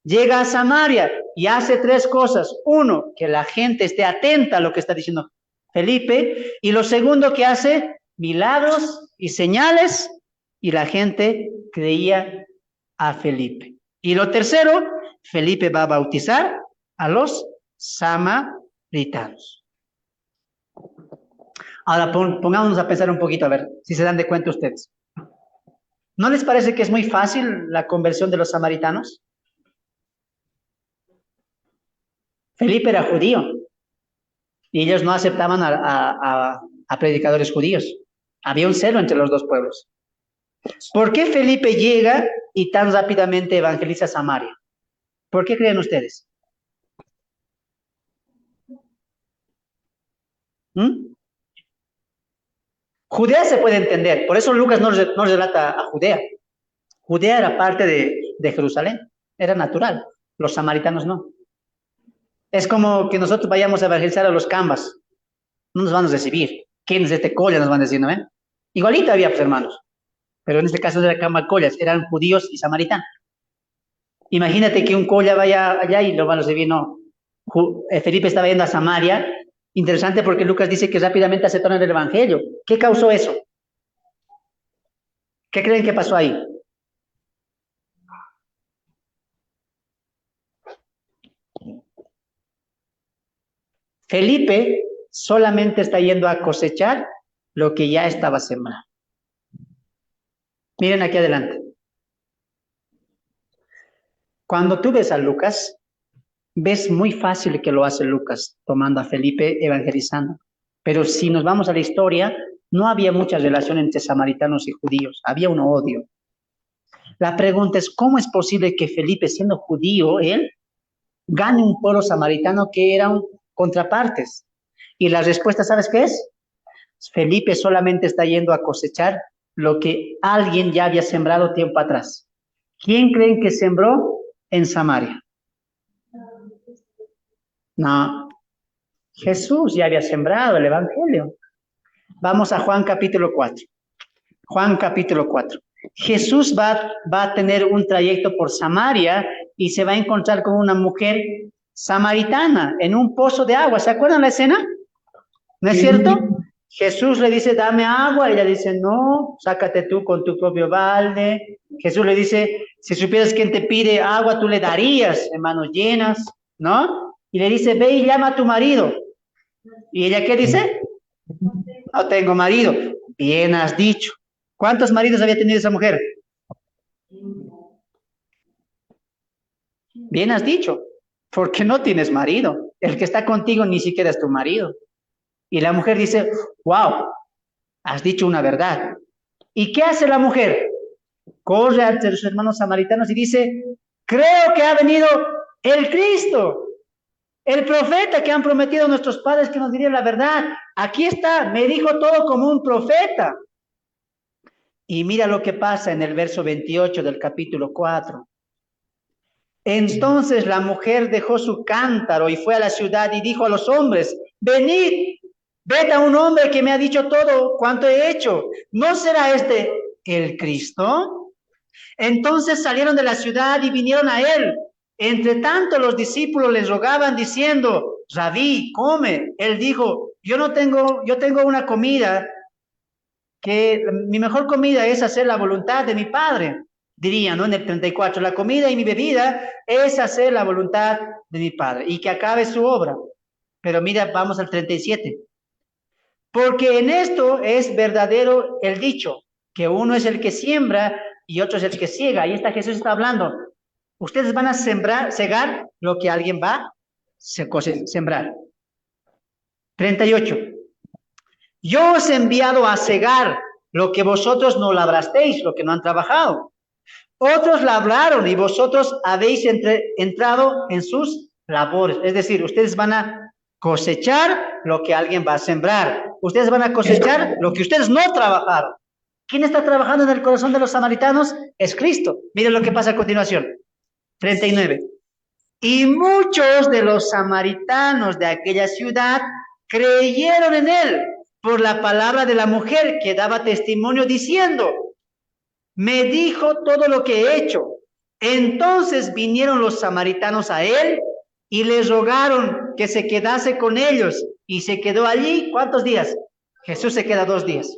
Llega a Samaria y hace tres cosas. Uno, que la gente esté atenta a lo que está diciendo Felipe. Y lo segundo que hace, milagros y señales. Y la gente creía a Felipe. Y lo tercero, Felipe va a bautizar a los samaritanos. Ahora pongámonos a pensar un poquito, a ver si se dan de cuenta ustedes. ¿No les parece que es muy fácil la conversión de los samaritanos? Felipe era judío y ellos no aceptaban a predicadores judíos. Había un celo entre los dos pueblos. ¿Por qué Felipe llega y tan rápidamente evangeliza Samaria? ¿Por qué creen ustedes? Judea se puede entender, por eso Lucas no relata a Judea. Judea era parte de Jerusalén, era natural, los samaritanos no. Es como que nosotros vayamos a evangelizar a los cambas, no nos van a recibir. ¿Quién es este colla? Nos van a decir, ¿no ven? Igualito había, pues, hermanos, pero en este caso no era camba collas, eran judíos y samaritanos. Imagínate que un colla vaya allá y lo van a recibir, no. Felipe estaba yendo a Samaria. Interesante porque Lucas dice que rápidamente aceptaron el evangelio. ¿Qué causó eso? ¿Qué creen que pasó ahí? Felipe solamente está yendo a cosechar lo que ya estaba sembrado. Miren aquí adelante. Cuando tú ves a Lucas, ves muy fácil que lo hace Lucas, tomando a Felipe evangelizando. Pero si nos vamos a la historia, no había mucha relación entre samaritanos y judíos, había un odio. La pregunta es, ¿cómo es posible que Felipe, siendo judío, él gane un pueblo samaritano que eran contrapartes? Y la respuesta, ¿sabes qué es? Felipe solamente está yendo a cosechar lo que alguien ya había sembrado tiempo atrás. ¿Quién creen que sembró en Samaria? No, Jesús ya había sembrado el evangelio. Vamos a Juan capítulo 4. Juan capítulo 4. Jesús va a tener un trayecto por Samaria y se va a encontrar con una mujer samaritana en un pozo de agua. ¿Se acuerdan la escena? ¿No es cierto? Jesús le dice, dame agua. Ella dice, no, sácate tú con tu propio balde. Jesús le dice, si supieras quién te pide agua, tú le darías en manos llenas, ¿no? Y le dice, ve y llama a tu marido. ¿Y ella qué dice? No tengo marido. Bien has dicho. ¿Cuántos maridos había tenido esa mujer? Bien has dicho. Porque no tienes marido. El que está contigo ni siquiera es tu marido. Y la mujer dice, wow, has dicho una verdad. ¿Y qué hace la mujer? corre ante sus hermanos samaritanos y dice, creo que ha venido el Cristo, el profeta que han prometido nuestros padres que nos diría la verdad. Aquí está, me dijo todo como un profeta. Y mira lo que pasa en el verso 28 del capítulo 4. Entonces la mujer dejó su cántaro y fue a la ciudad y dijo a los hombres, venid, ved a un hombre que me ha dicho todo cuanto he hecho. ¿No será este el Cristo? Entonces salieron de la ciudad y vinieron a él. Entre tanto los discípulos les rogaban diciendo, Rabí, come. Él dijo, yo tengo una comida que mi mejor comida es hacer la voluntad de mi Padre. Diría, ¿no? En el 34, la comida y mi bebida es hacer la voluntad de mi Padre y que acabe su obra. Pero mira, vamos al 37. Porque en esto es verdadero el dicho, que uno es el que siembra y otro es el que ciega. Ahí está Jesús está hablando. Ustedes van a cegar lo que alguien va a sembrar. 38. Yo os he enviado a cegar lo que vosotros no labrasteis, lo que no han trabajado. Otros labraron y vosotros habéis entrado en sus labores. Es decir, ustedes van a cosechar lo que alguien va a sembrar. Ustedes van a cosechar lo que ustedes no trabajaron. ¿Quién está trabajando en el corazón de los samaritanos? Es Cristo. Miren lo que pasa a continuación. 39. Y muchos de los samaritanos de aquella ciudad creyeron en él por la palabra de la mujer que daba testimonio diciendo, me dijo todo lo que he hecho. Entonces vinieron los samaritanos a él y les rogaron que se quedase con ellos. Y se quedó allí, ¿cuántos días? Jesús se queda 2 días,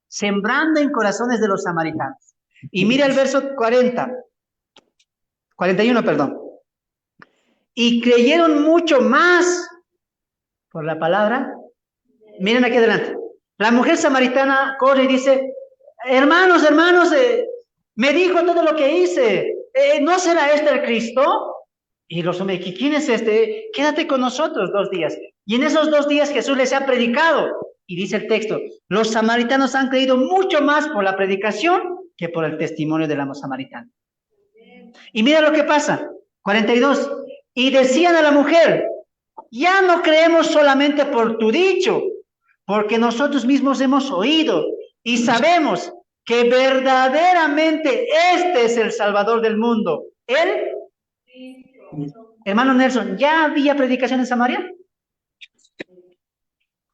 sembrando en corazones de los samaritanos. Y mira el verso 41, perdón. Y creyeron mucho más por la palabra. Miren aquí adelante. La mujer samaritana corre y dice, hermanos, me dijo todo lo que hice. ¿No será este el Cristo? Y los hombres, ¿quién es este? Quédate con nosotros 2 días. Y en esos 2 días Jesús les ha predicado. Y dice el texto, los samaritanos han creído mucho más por la predicación que por el testimonio de la samaritana. Y mira lo que pasa. 42. Y decían a la mujer, ya no creemos solamente por tu dicho, porque nosotros mismos hemos oído y sabemos que verdaderamente este es el Salvador del mundo. Él, hermano Nelson, ¿ya había predicación en Samaria?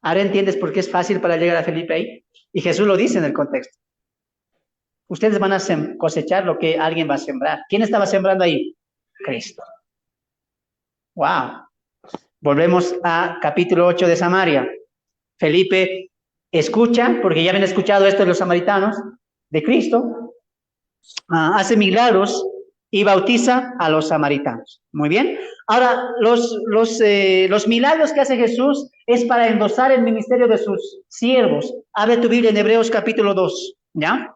Ahora entiendes por qué es fácil para llegar a Felipe ahí. Y Jesús lo dice en el contexto. Ustedes van a cosechar lo que alguien va a sembrar. ¿Quién estaba sembrando ahí? Cristo. Wow. Volvemos a capítulo 8 de Samaria. Felipe escucha, porque ya habían escuchado esto de los samaritanos, de Cristo, hace milagros y bautiza a los samaritanos. Muy bien. Ahora, los milagros que hace Jesús es para endosar el ministerio de sus siervos. Abre tu Biblia en Hebreos capítulo 2, ¿ya?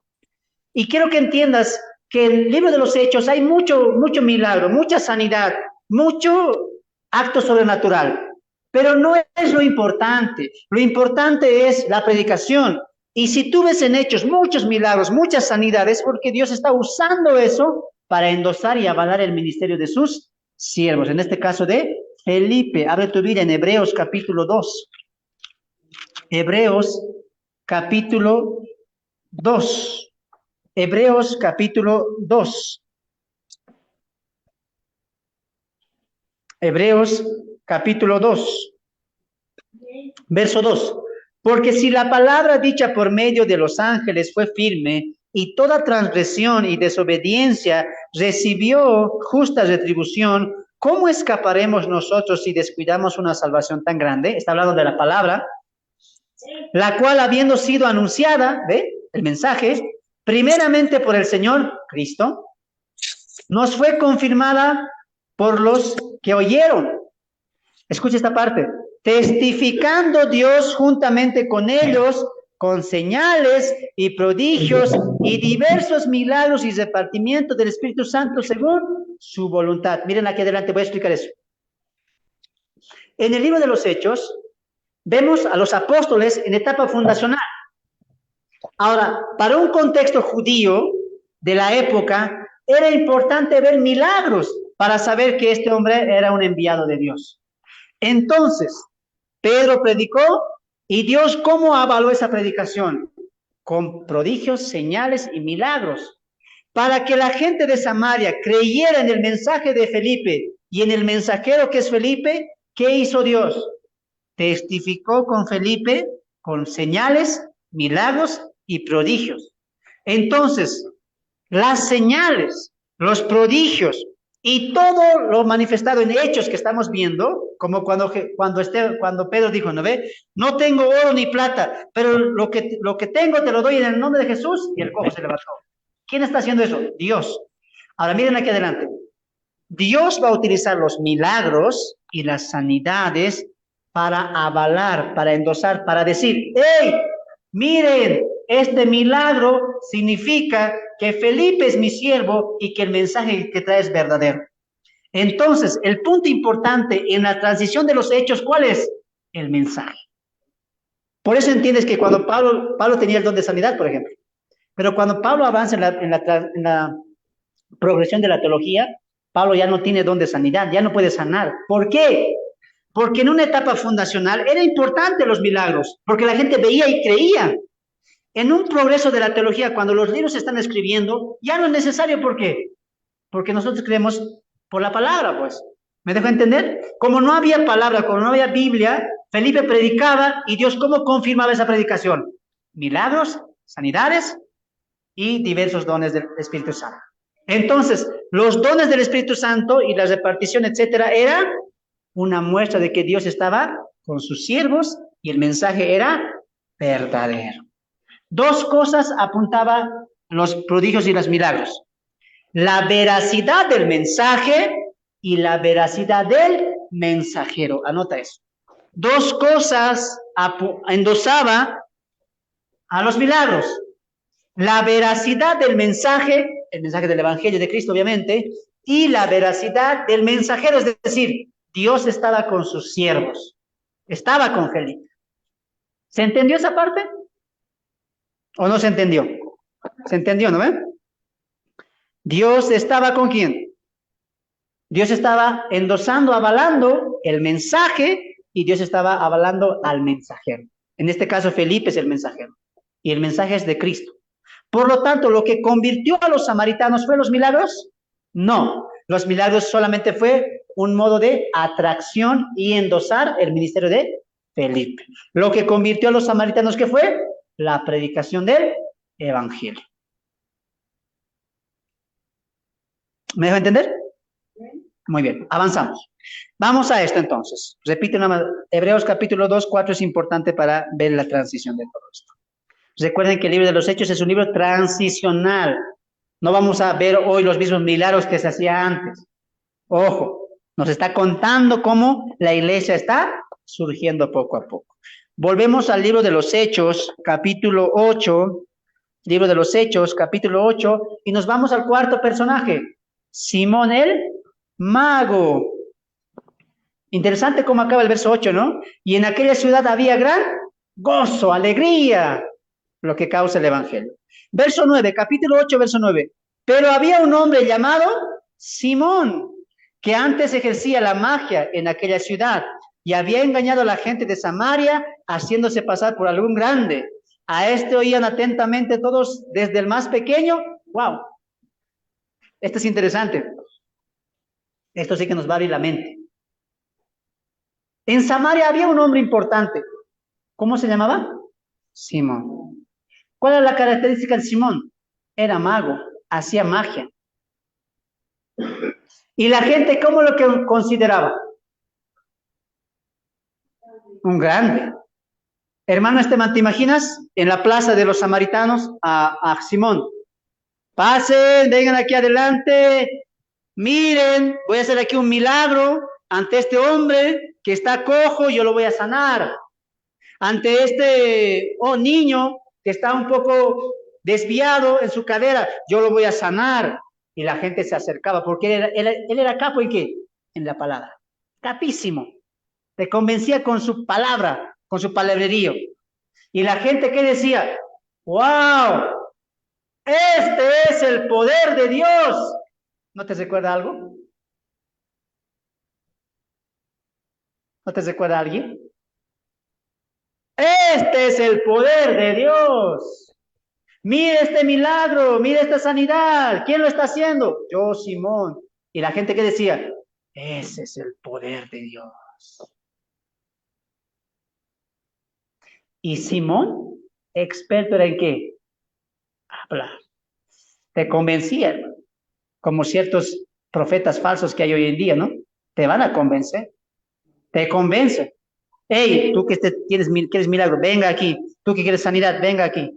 Y quiero que entiendas que en el libro de los Hechos hay mucho milagro, mucha sanidad, mucho acto sobrenatural. Pero no es lo importante es la predicación. Y si tú ves en Hechos muchos milagros, muchas sanidades, porque Dios está usando eso para endosar y avalar el ministerio de sus siervos. En este caso de Felipe. Abre tu Biblia en Hebreos capítulo 2. Hebreos capítulo 2. Hebreos capítulo 2. Hebreos capítulo 2, verso 2. Porque si la palabra dicha por medio de los ángeles fue firme, y toda transgresión y desobediencia recibió justa retribución, ¿cómo escaparemos nosotros si descuidamos una salvación tan grande? Está hablando de la palabra, la cual habiendo sido anunciada, ¿ve? El mensaje, primeramente por el Señor Cristo, nos fue confirmada por los que oyeron. Escucha esta parte. Testificando Dios juntamente con ellos, con señales y prodigios y diversos milagros y repartimiento del Espíritu Santo según su voluntad. Miren aquí adelante, voy a explicar eso. En el libro de los Hechos, vemos a los apóstoles en etapa fundacional. Ahora, para un contexto judío, de la época, era importante ver milagros para saber que este hombre era un enviado de Dios. Entonces, Pedro predicó y Dios, ¿cómo avaló esa predicación? Con prodigios, señales y milagros. Para que la gente de Samaria creyera en el mensaje de Felipe y en el mensajero que es Felipe, ¿qué hizo Dios? Testificó con Felipe con señales, milagros y prodigios. Entonces, las señales, los prodigios y todo lo manifestado en hechos que estamos viendo, como cuando Pedro dijo, ¿no ve? No tengo oro ni plata, pero lo que tengo te lo doy en el nombre de Jesús, y el cojo se levantó. ¿Quién está haciendo eso? Dios. Ahora miren aquí adelante. Dios va a utilizar los milagros y las sanidades para avalar, para endosar, para decir, ¡hey! Miren, este milagro significa que Felipe es mi siervo y que el mensaje que trae es verdadero. Entonces, el punto importante en la transición de los hechos, ¿cuál es? El mensaje. Por eso entiendes que cuando Pablo tenía el don de sanidad, por ejemplo, pero cuando Pablo avanza en la progresión de la teología, Pablo ya no tiene don de sanidad, ya no puede sanar. ¿Por qué? Porque en una etapa fundacional era importante los milagros, porque la gente veía y creía. En un progreso de la teología, cuando los libros se están escribiendo, ya no es necesario. ¿Por qué? Porque nosotros creemos por la palabra, pues. ¿Me dejo entender? Como no había palabra, como no había Biblia, Felipe predicaba y Dios, ¿cómo confirmaba esa predicación? Milagros, sanidades y diversos dones del Espíritu Santo. Entonces, los dones del Espíritu Santo y la repartición, etcétera, era una muestra de que Dios estaba con sus siervos y el mensaje era verdadero. Dos cosas apuntaba los prodigios y los milagros: la veracidad del mensaje y la veracidad del mensajero. Anota eso. Dos cosas endosaba a los milagros: la veracidad del mensaje, el mensaje del Evangelio de Cristo, obviamente, y la veracidad del mensajero, es decir, Dios estaba con sus siervos, estaba con Felipe. ¿Se entendió esa parte? ¿O no se entendió? ¿Se entendió, no ve? Dios estaba con quién. Dios estaba endosando, avalando el mensaje, y Dios estaba avalando al mensajero. En este caso, Felipe es el mensajero, y el mensaje es de Cristo. Por lo tanto, ¿lo que convirtió a los samaritanos fue los milagros? No, los milagros solamente fue un modo de atracción y endosar el ministerio de Felipe. Lo que convirtió a los samaritanos, ¿qué fue? La predicación del Evangelio. ¿Me dejo entender? Muy bien, avanzamos. Vamos a esto entonces. Repite nada más. Hebreos capítulo 2, 4 es importante para ver la transición de todo esto. Recuerden que el libro de los Hechos es un libro transicional. No vamos a ver hoy los mismos milagros que se hacía antes. Ojo, nos está contando cómo la iglesia está surgiendo poco a poco. Volvemos al libro de los Hechos, capítulo 8. Libro de los Hechos, capítulo 8. Y nos vamos al cuarto personaje. Simón el mago. Interesante cómo acaba el verso 8, ¿no? Y en aquella ciudad había gran gozo, alegría, lo que causa el Evangelio. Verso 9, capítulo 8, verso 9. Pero había un hombre llamado Simón, que antes ejercía la magia en aquella ciudad y había engañado a la gente de Samaria, haciéndose pasar por algún grande. A este oían atentamente todos, desde el más pequeño. ¡Wow! Esto es interesante. Esto sí que nos va a abrir la mente. En Samaria había un hombre importante. ¿Cómo se llamaba? Simón. ¿Cuál era la característica de Simón? Era mago, hacía magia. ¿Y la gente cómo lo que consideraba? Un grande. Hermano Esteban, ¿te imaginas en la plaza de los samaritanos a Simón? Pasen, vengan aquí adelante. Miren, voy a hacer aquí un milagro ante este hombre que está cojo, yo lo voy a sanar. Ante este niño que está un poco desviado en su cadera, yo lo voy a sanar. Y la gente se acercaba porque él era capo en ¿qué? En la palabra. Capísimo. Te convencía con su palabra, con su palabrerío. Y la gente, ¿qué decía? ¡Wow! Este es el poder de Dios. ¿No te recuerda algo? ¿No te recuerda alguien? Este es el poder de Dios. Mire este milagro, mire esta sanidad. ¿Quién lo está haciendo? Yo, Simón. Y la gente que decía, ese es el poder de Dios. Y Simón, experto era en qué? Hablar. Te convencía, hermano. Como ciertos profetas falsos que hay hoy en día, ¿no? Te van a convencer. Te convence. Hey, tú que quieres milagro, venga aquí. Tú que quieres sanidad, venga aquí.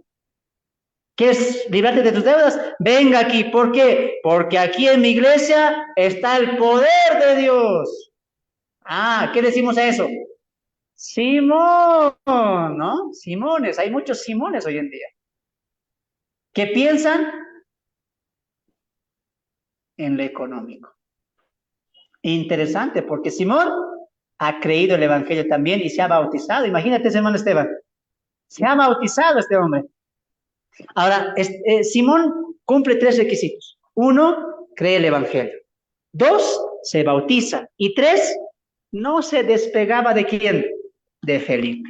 ¿Quieres librarte de tus deudas? Venga aquí. ¿Por qué? Porque aquí en mi iglesia está el poder de Dios. Ah, ¿qué decimos a eso? Simón, ¿no? Simones, hay muchos Simones hoy en día. ¿Qué piensan? En lo económico. Interesante, porque Simón ha creído el evangelio también y se ha bautizado. Imagínate ese hermano Esteban. Se ha bautizado este hombre. Ahora, Simón cumple 3 requisitos. 1, cree el evangelio. 2, se bautiza. Y 3, no se despegaba de quién? De Felipe.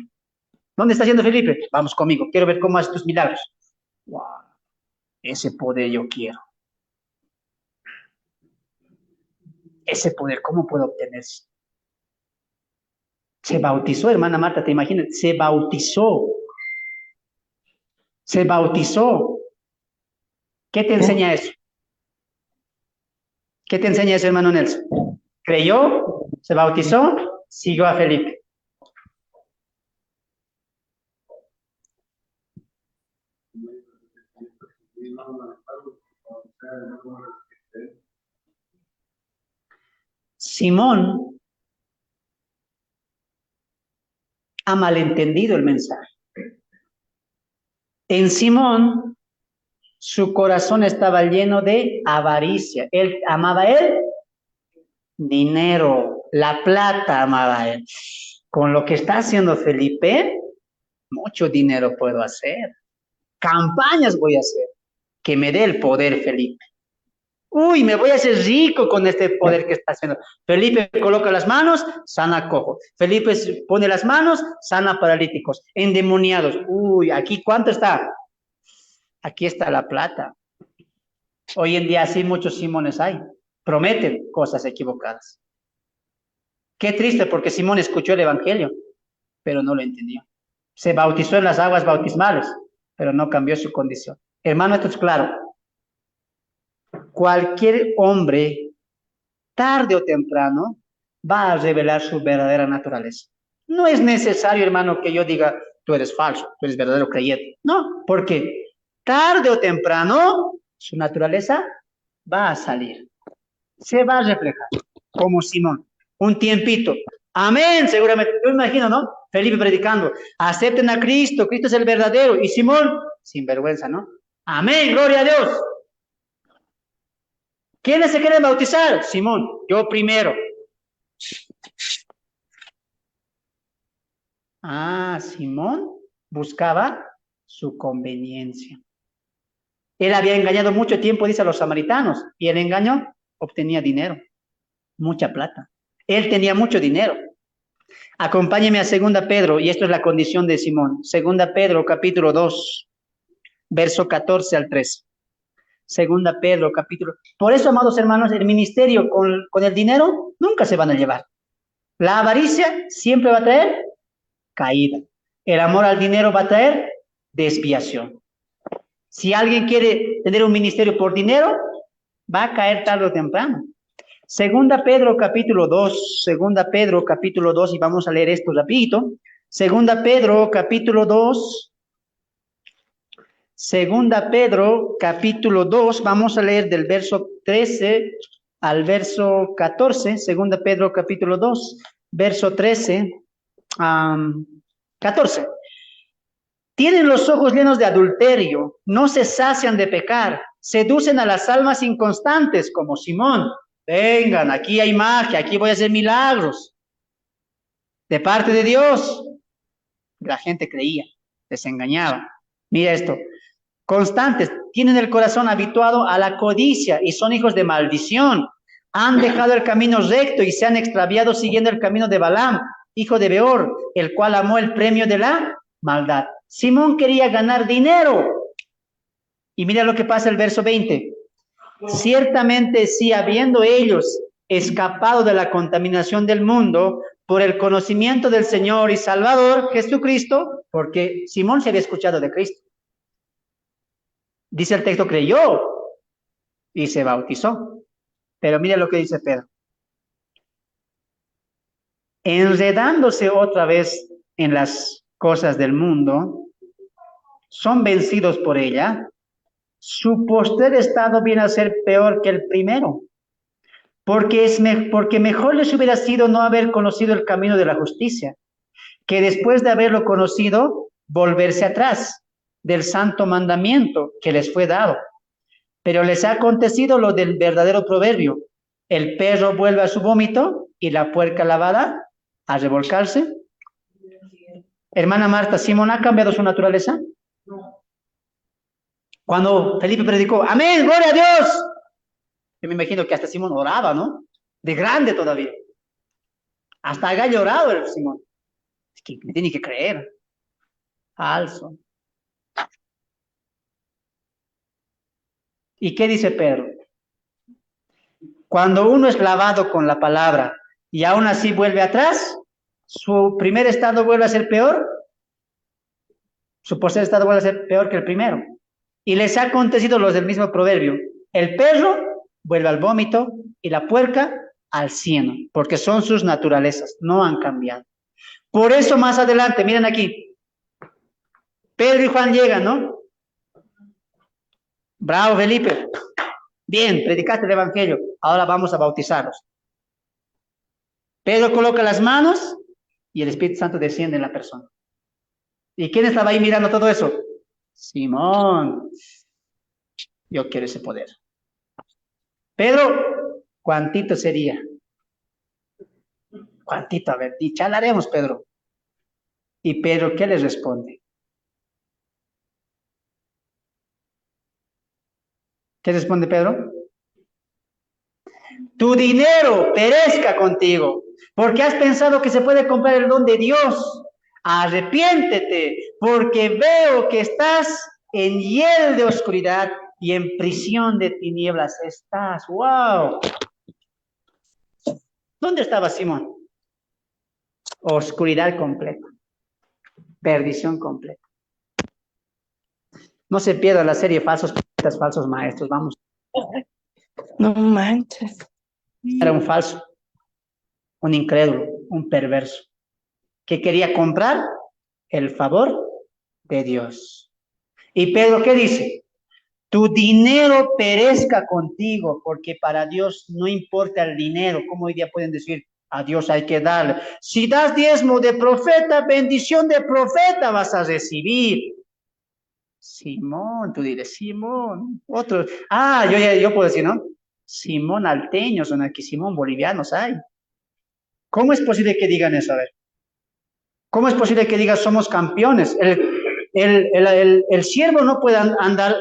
¿Dónde está haciendo Felipe? Vamos conmigo, quiero ver cómo haces tus milagros. Wow, ese poder yo quiero. Ese poder, ¿cómo puedo obtenerse? Se bautizó, hermana Marta, ¿te imaginas? Se bautizó. Se bautizó. ¿Qué te enseña eso? ¿Qué te enseña eso, hermano Nelson? Creyó, se bautizó, siguió a Felipe. Simón ha malentendido el mensaje. En Simón, su corazón estaba lleno de avaricia. Él amaba el dinero, la plata amaba él. Con lo que está haciendo Felipe, mucho dinero puedo hacer. Campañas voy a hacer. Que me dé el poder, Felipe. Uy, me voy a hacer rico con este poder que está haciendo. Felipe coloca las manos, sana cojo. Felipe pone las manos, sana paralíticos, endemoniados. Uy, aquí ¿cuánto está? Aquí está la plata. Hoy en día así muchos Simones hay. Prometen cosas equivocadas. Qué triste porque Simón escuchó el evangelio, pero no lo entendió. Se bautizó en las aguas bautismales, pero no cambió su condición. Hermano, esto es claro. Cualquier hombre, tarde o temprano, va a revelar su verdadera naturaleza. No es necesario, hermano, que yo diga, tú eres falso, tú eres verdadero creyente. No, porque tarde o temprano su naturaleza va a salir. Se va a reflejar, como Simón. Un tiempito. Amén, seguramente. Yo me imagino, ¿no? Felipe predicando. Acepten a Cristo, Cristo es el verdadero. Y Simón, sin vergüenza, ¿no? Amén, gloria a Dios. ¿Quiénes se quieren bautizar? Simón, yo primero. Ah, Simón buscaba su conveniencia. Él había engañado mucho tiempo, dice, a los samaritanos, y el engaño obtenía dinero, mucha plata. Él tenía mucho dinero. Acompáñeme a 2 Pedro, y esto es la condición de Simón. 2 Pedro, capítulo 2, verso 14 al 13. 2 Pedro, capítulo... Por eso, amados hermanos, el ministerio con el dinero nunca se van a llevar. La avaricia siempre va a traer caída. El amor al dinero va a traer desviación. Si alguien quiere tener un ministerio por dinero, va a caer tarde o temprano. 2 Pedro capítulo 2, 2 Pedro capítulo 2, y vamos a leer esto rapidito. 2 Pedro capítulo 2, 2 Pedro capítulo 2, vamos a leer del verso 13 al verso 14. 2 Pedro capítulo 2, verso 13, 14. Tienen los ojos llenos de adulterio, no se sacian de pecar, seducen a las almas inconstantes como Simón. Vengan, aquí hay magia, aquí voy a hacer milagros. De parte de Dios. La gente creía, les engañaba. Mira esto, constantes, tienen el corazón habituado a la codicia y son hijos de maldición. Han dejado el camino recto y se han extraviado siguiendo el camino de Balaam, hijo de Beor, el cual amó el premio de la maldad. Simón quería ganar dinero. Y mira lo que pasa el verso 20. Ciertamente sí, habiendo ellos escapado de la contaminación del mundo por el conocimiento del Señor y Salvador Jesucristo, porque Simón se había escuchado de Cristo. Dice el texto, creyó y se bautizó. Pero mira lo que dice Pedro. Enredándose otra vez en las cosas del mundo, son vencidos por ella. Su postrer estado viene a ser peor que el primero, porque mejor les hubiera sido no haber conocido el camino de la justicia, que después de haberlo conocido, volverse atrás del santo mandamiento que les fue dado. Pero les ha acontecido lo del verdadero proverbio: el perro vuelve a su vómito y la puerca lavada a revolcarse. Hermana Marta, ¿Simón ha cambiado su naturaleza? Cuando Felipe predicó, amén, gloria a Dios, yo me imagino que hasta Simón oraba, ¿no? De grande todavía. Hasta haya llorado el Simón. Es que me tiene que creer. Falso. ¿Y qué dice Pedro? Cuando uno es lavado con la palabra y aún así vuelve atrás, su primer estado vuelve a ser peor, su postrer estado vuelve a ser peor que el primero. Y les ha acontecido los del mismo proverbio: el perro vuelve al vómito y la puerca al cieno, porque son sus naturalezas, no han cambiado. Por eso más adelante, miren aquí, Pedro y Juan llegan, ¿no? Bravo, Felipe. Bien, predicaste el evangelio, ahora vamos a bautizarlos. Pedro coloca las manos y el Espíritu Santo desciende en la persona. ¿Y quién estaba ahí mirando todo eso? Simón. Yo quiero ese poder. Pedro, ¿cuántito sería? ¿Cuántito? A ver, y charlaremos, Pedro. ¿Y Pedro qué les responde? ¿Qué responde Pedro? Tu dinero perezca contigo, porque has pensado que se puede comprar el don de Dios. Arrepiéntete, porque veo que estás en hiel de oscuridad y en prisión de tinieblas estás. ¡Wow! ¿Dónde estaba Simón? Oscuridad completa, perdición completa. No se pierda la serie Falsos Profetas, Falsos Maestros. Vamos. No manches. Era un falso, un incrédulo, un perverso, que quería comprar el favor de Dios. ¿Y Pedro qué dice? Tu dinero perezca contigo, porque para Dios no importa el dinero. ¿Cómo hoy día pueden decir, a Dios hay que darle? Si das diezmo de profeta, bendición de profeta vas a recibir. Simón, tú dices, Simón. Otro, yo puedo decir, ¿no? Simón alteños son aquí, Simón bolivianos hay. ¿Cómo es posible que digan eso? A ver. ¿Cómo es posible que digan somos campeones? El siervo no puede andar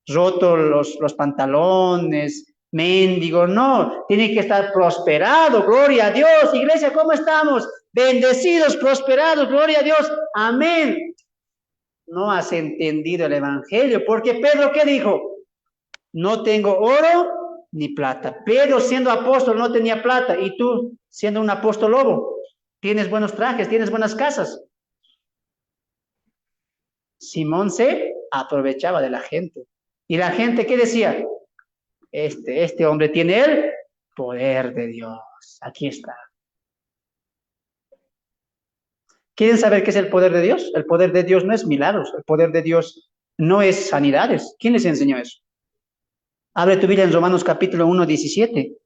roto los pantalones, mendigo, no. Tiene que estar prosperado, gloria a Dios. Iglesia, ¿cómo estamos? Bendecidos, prosperados, gloria a Dios. Amén. No has entendido el evangelio, porque Pedro, ¿qué dijo? No tengo oro ni plata. Pedro, siendo apóstol, no tenía plata. Y tú, siendo un apóstol lobo, tienes buenos trajes, tienes buenas casas. Simón se aprovechaba de la gente. ¿Y la gente qué decía? Este hombre tiene el poder de Dios. Aquí está. ¿Quieren saber qué es el poder de Dios? El poder de Dios no es milagros. El poder de Dios no es sanidades. ¿Quién les enseñó eso? Abre tu Biblia en Romanos capítulo 1, 17.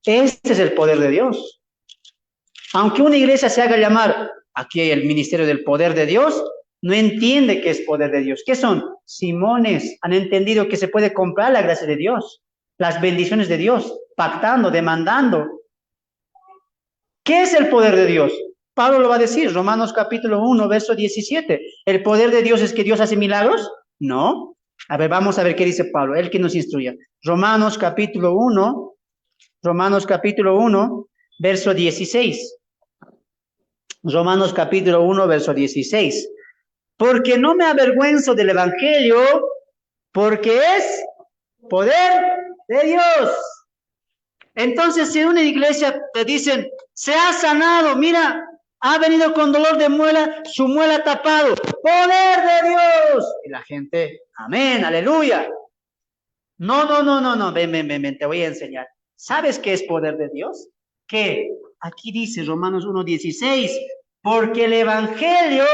Este es el poder de Dios. Aunque una iglesia se haga llamar, aquí hay el ministerio del poder de Dios, no entiende qué es poder de Dios. ¿Qué son? Simones. Han entendido que se puede comprar la gracia de Dios, las bendiciones de Dios, pactando, demandando. ¿Qué es el poder de Dios? Pablo lo va a decir, Romanos capítulo 1, verso 17. ¿El poder de Dios es que Dios hace milagros? No. A ver, vamos a ver qué dice Pablo, él que nos instruye. Romanos capítulo 1, verso 16. Romanos capítulo 1, verso 16. Porque no me avergüenzo del evangelio, porque es poder de Dios. Entonces, si en una iglesia te dicen, se ha sanado, mira, ha venido con dolor de muela, su muela tapado, poder de Dios. Y la gente, amén, aleluya. No, ven, te voy a enseñar. ¿Sabes qué es poder de Dios? Que aquí dice Romanos 1:16, porque el evangelio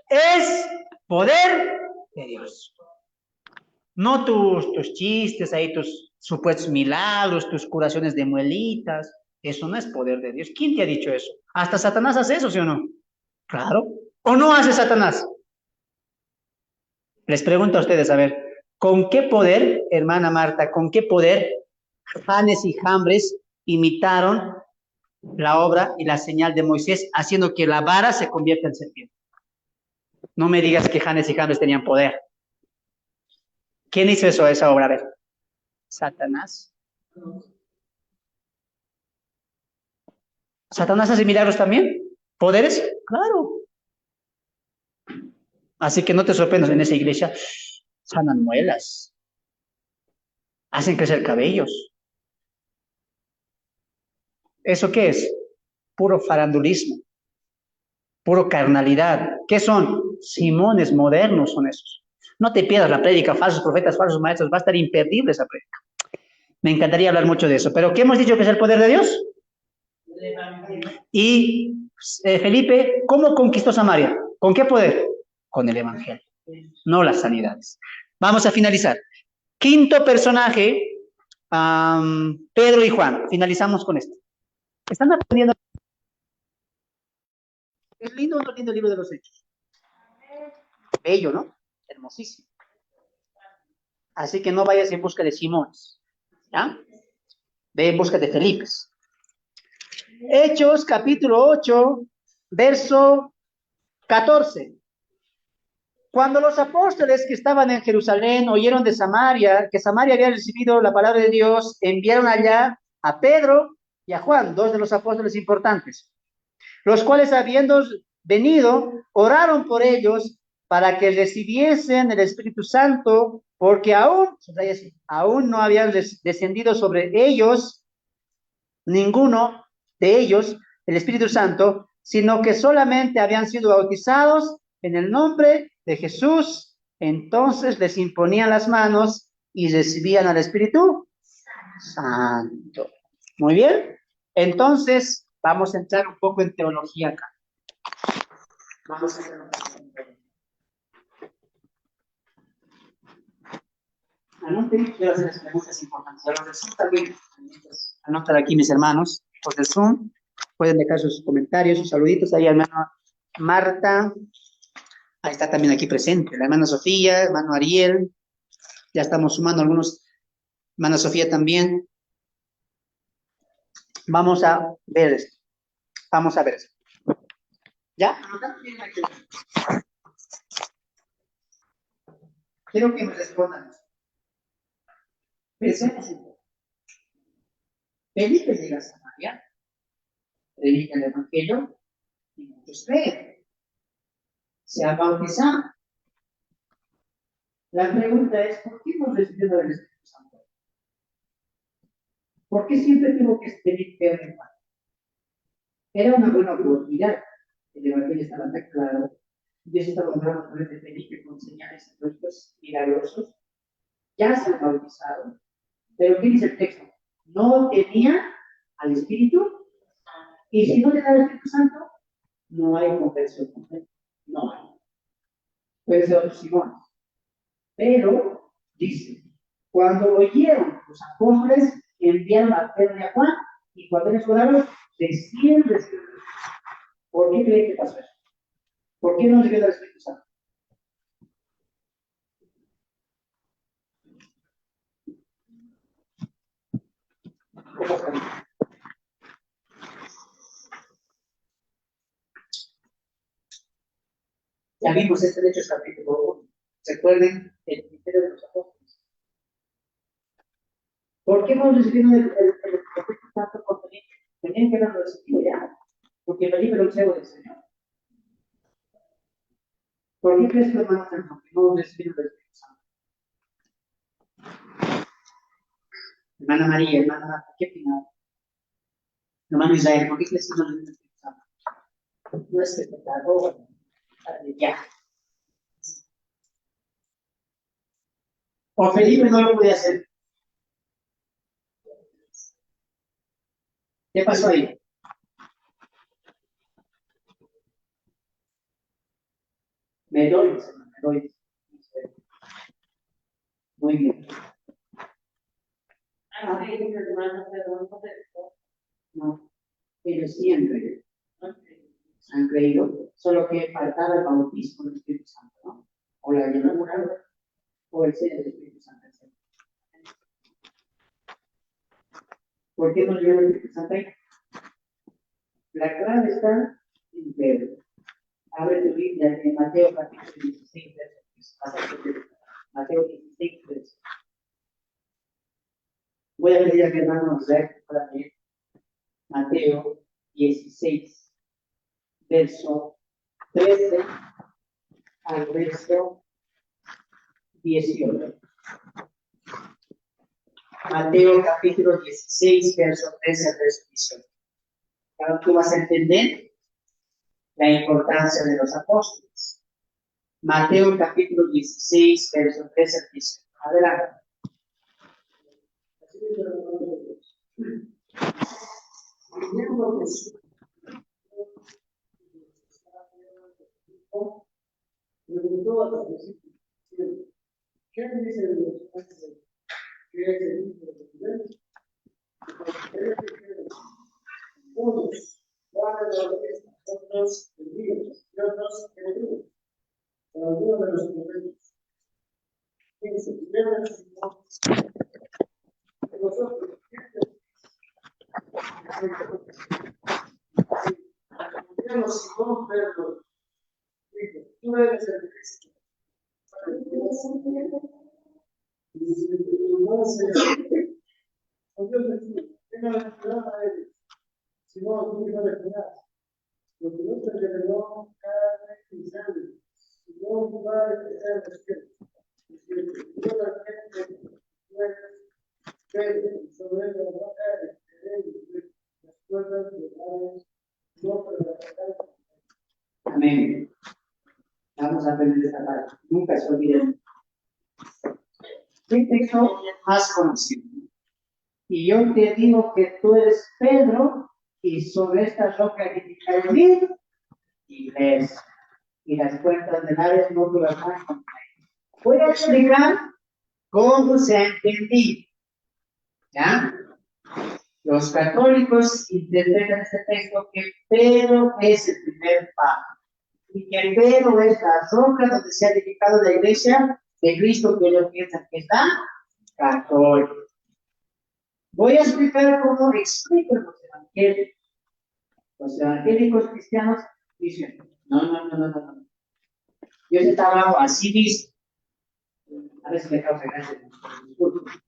es poder de Dios. No tus chistes ahí, tus supuestos milagros, tus curaciones de muelitas. Eso no es poder de Dios. ¿Quién te ha dicho eso? ¿Hasta Satanás hace eso, sí o no? Claro. ¿O no hace Satanás? Les pregunto a ustedes, a ver, ¿con qué poder, hermana Marta, con qué poder Janes y Jambres imitaron la obra y la señal de Moisés, haciendo que la vara se convierta en serpiente? No me digas que Janes y Jambres tenían poder. ¿Quién hizo eso, esa obra? A ver, Satanás. ¿Satanás hace milagros también? ¿Poderes? Claro. Así que no te sorprendas, en esa iglesia sanan muelas, hacen crecer cabellos. ¿Eso qué es? Puro farandulismo, puro carnalidad. ¿Qué son? Simones modernos son esos. No te pierdas la prédica, falsos profetas, falsos maestros, va a estar imperdible esa prédica. Me encantaría hablar mucho de eso, pero ¿qué hemos dicho que es el poder de Dios? Y Felipe, ¿cómo conquistó Samaria? ¿Con qué poder? Con el Evangelio, no las sanidades. Vamos a finalizar. Quinto personaje, Pedro y Juan. Finalizamos con esto. ¿Están aprendiendo? ¿Es lindo o no lindo el libro de los Hechos? Bello, ¿no? Hermosísimo. Así que no vayas en busca de Simones, ¿ya? Ve en busca de Felipes. Hechos, capítulo 8, verso 14. Cuando los apóstoles que estaban en Jerusalén oyeron de Samaria, que Samaria había recibido la palabra de Dios, enviaron allá a Pedro y a Juan, dos de los apóstoles importantes, los cuales habiendo venido, oraron por ellos para que recibiesen el Espíritu Santo, porque aún no habían descendido sobre ellos, ninguno de ellos, el Espíritu Santo, sino que solamente habían sido bautizados en el nombre de Jesús. Entonces les imponían las manos y recibían al Espíritu Santo. Muy bien. Entonces, vamos a entrar un poco en teología acá. Vamos a entrar un poco en teología. Anoten, quiero hacerles preguntas importantes. A los del Zoom también. Anoten aquí, mis hermanos. Los del Zoom pueden dejar sus comentarios, sus saluditos. Ahí, hermana Marta. Ahí está también aquí presente. La hermana Sofía, hermano Ariel. Ya estamos sumando algunos. Hermana Sofía también. Vamos a ver esto. Vamos a ver esto. ¿Ya? Quiero que me respondan. Pensemos un poco. Felipe llega a Samaria, predica el Evangelio y muchos creen. Se han bautizado. La pregunta es, ¿por qué no recibió el Espíritu Santo? ¿Por qué siempre tuvo que pedir Pedro y Juan? Era una buena oportunidad. El Evangelio estaba tan claro. Dios estaba hablando a través de Felipe con señales y frutos milagrosos. Ya se han bautizado. Pero ¿qué dice el texto? No tenía al Espíritu. Y si no te da el Espíritu Santo, no hay conversión completa. No hay. Puede ser otros Simón. Pero, dice, cuando oyeron los apóstoles, enviaron a Pedro y a Juan, y cuando ellos oraron, decían el Espíritu Santo. ¿Por qué creen que pasó eso? ¿Por qué no se quedó el Espíritu Santo? ¿Cómo saben? Ya vimos este de Hechos capítulo 1. Recuerden el ministerio de los apóstoles. ¿Por qué hemos recibido el Espíritu Santo con Felipe? Tenían que haberlo recibido ya, porque Felipe lo ciego del Señor. ¿Por qué crees que, hermano, que no hemos recibido el Espíritu Santo? Hermana María, hermana Marta, ¿qué opinas? Hermano Israel, ¿por qué crees que no recibido el Espíritu Santo? No es que pecador, ya. O Felipe no lo podía hacer. ¿Qué pasó ahí? Me doy. Muy bien. No, ellos siempre han creído, solo que faltaba el bautismo del Espíritu Santo, ¿no? O la llenura, o el sello del Espíritu Santo. ¿Por qué no llegó el Espíritu Santo ahí? La clave está en Pedro. Abre tu Biblia en Mateo capítulo 16, verso 3. Mateo 16, 3. Voy a pedir a mi hermano José para leer Mateo 16, verso 13 al verso 18. Mateo capítulo 16, verso 13 al verso 18. Ahora tú vas a entender la importancia de los apóstoles. Mateo capítulo 16, verso 13 al 18. Adelante. Amén. Vamos a aprender esta parte. Nunca se olviden. ¿Qué texto has conocido? Y yo te digo que tú eres Pedro, y sobre esta roca edificaré mi iglesia, y las puertas del Hades no durarán contra ella. Voy a explicar cómo se ha entendido. ¿Ya? Los católicos interpretan este texto que Pedro es el primer papa, y que Pedro es la roca donde se ha edificado la iglesia de Cristo, que ellos piensan que está católica. Voy a explicar cómo explican los evangelios. Los evangélicos cristianos dicen, no. Dios está abajo, así mismo. A veces me causa gracia,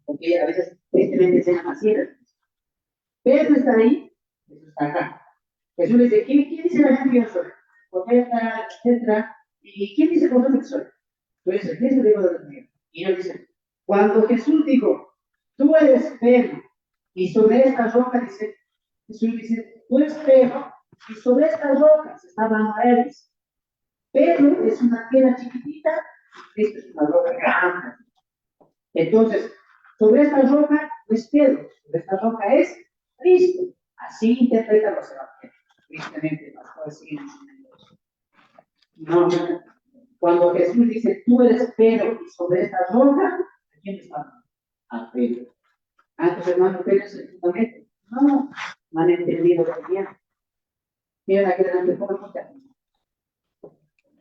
porque a veces tristemente se llama así. Pedro está ahí, Jesús está acá. Jesús dice, ¿quién dice la gente que yo soy? Profeta, etcétera. ¿Y quién dice vosotros que soy? Tú eres el Cristo de Dios mío. Y ellos dicen, cuando Jesús dijo, tú eres Pedro, y sobre esta roca, dice, Jesús dice, tú eres Pedro, y sobre estas rocas está hablando a él. Pedro es una piedra chiquitita, Cristo es una roca grande. Entonces, sobre esta roca no es Pedro, sobre esta roca es Cristo. Así interpretan los evangelios. Tristemente, las cosas siguen diciendo eso. No, cuando Jesús dice, tú eres Pedro, y sobre esta roca, ¿a quién está hablando? A Pedro. Antes, hermano, Pedro es el fundamento. No han entendido bien. Miren aquí delante, ¿cómo se hace?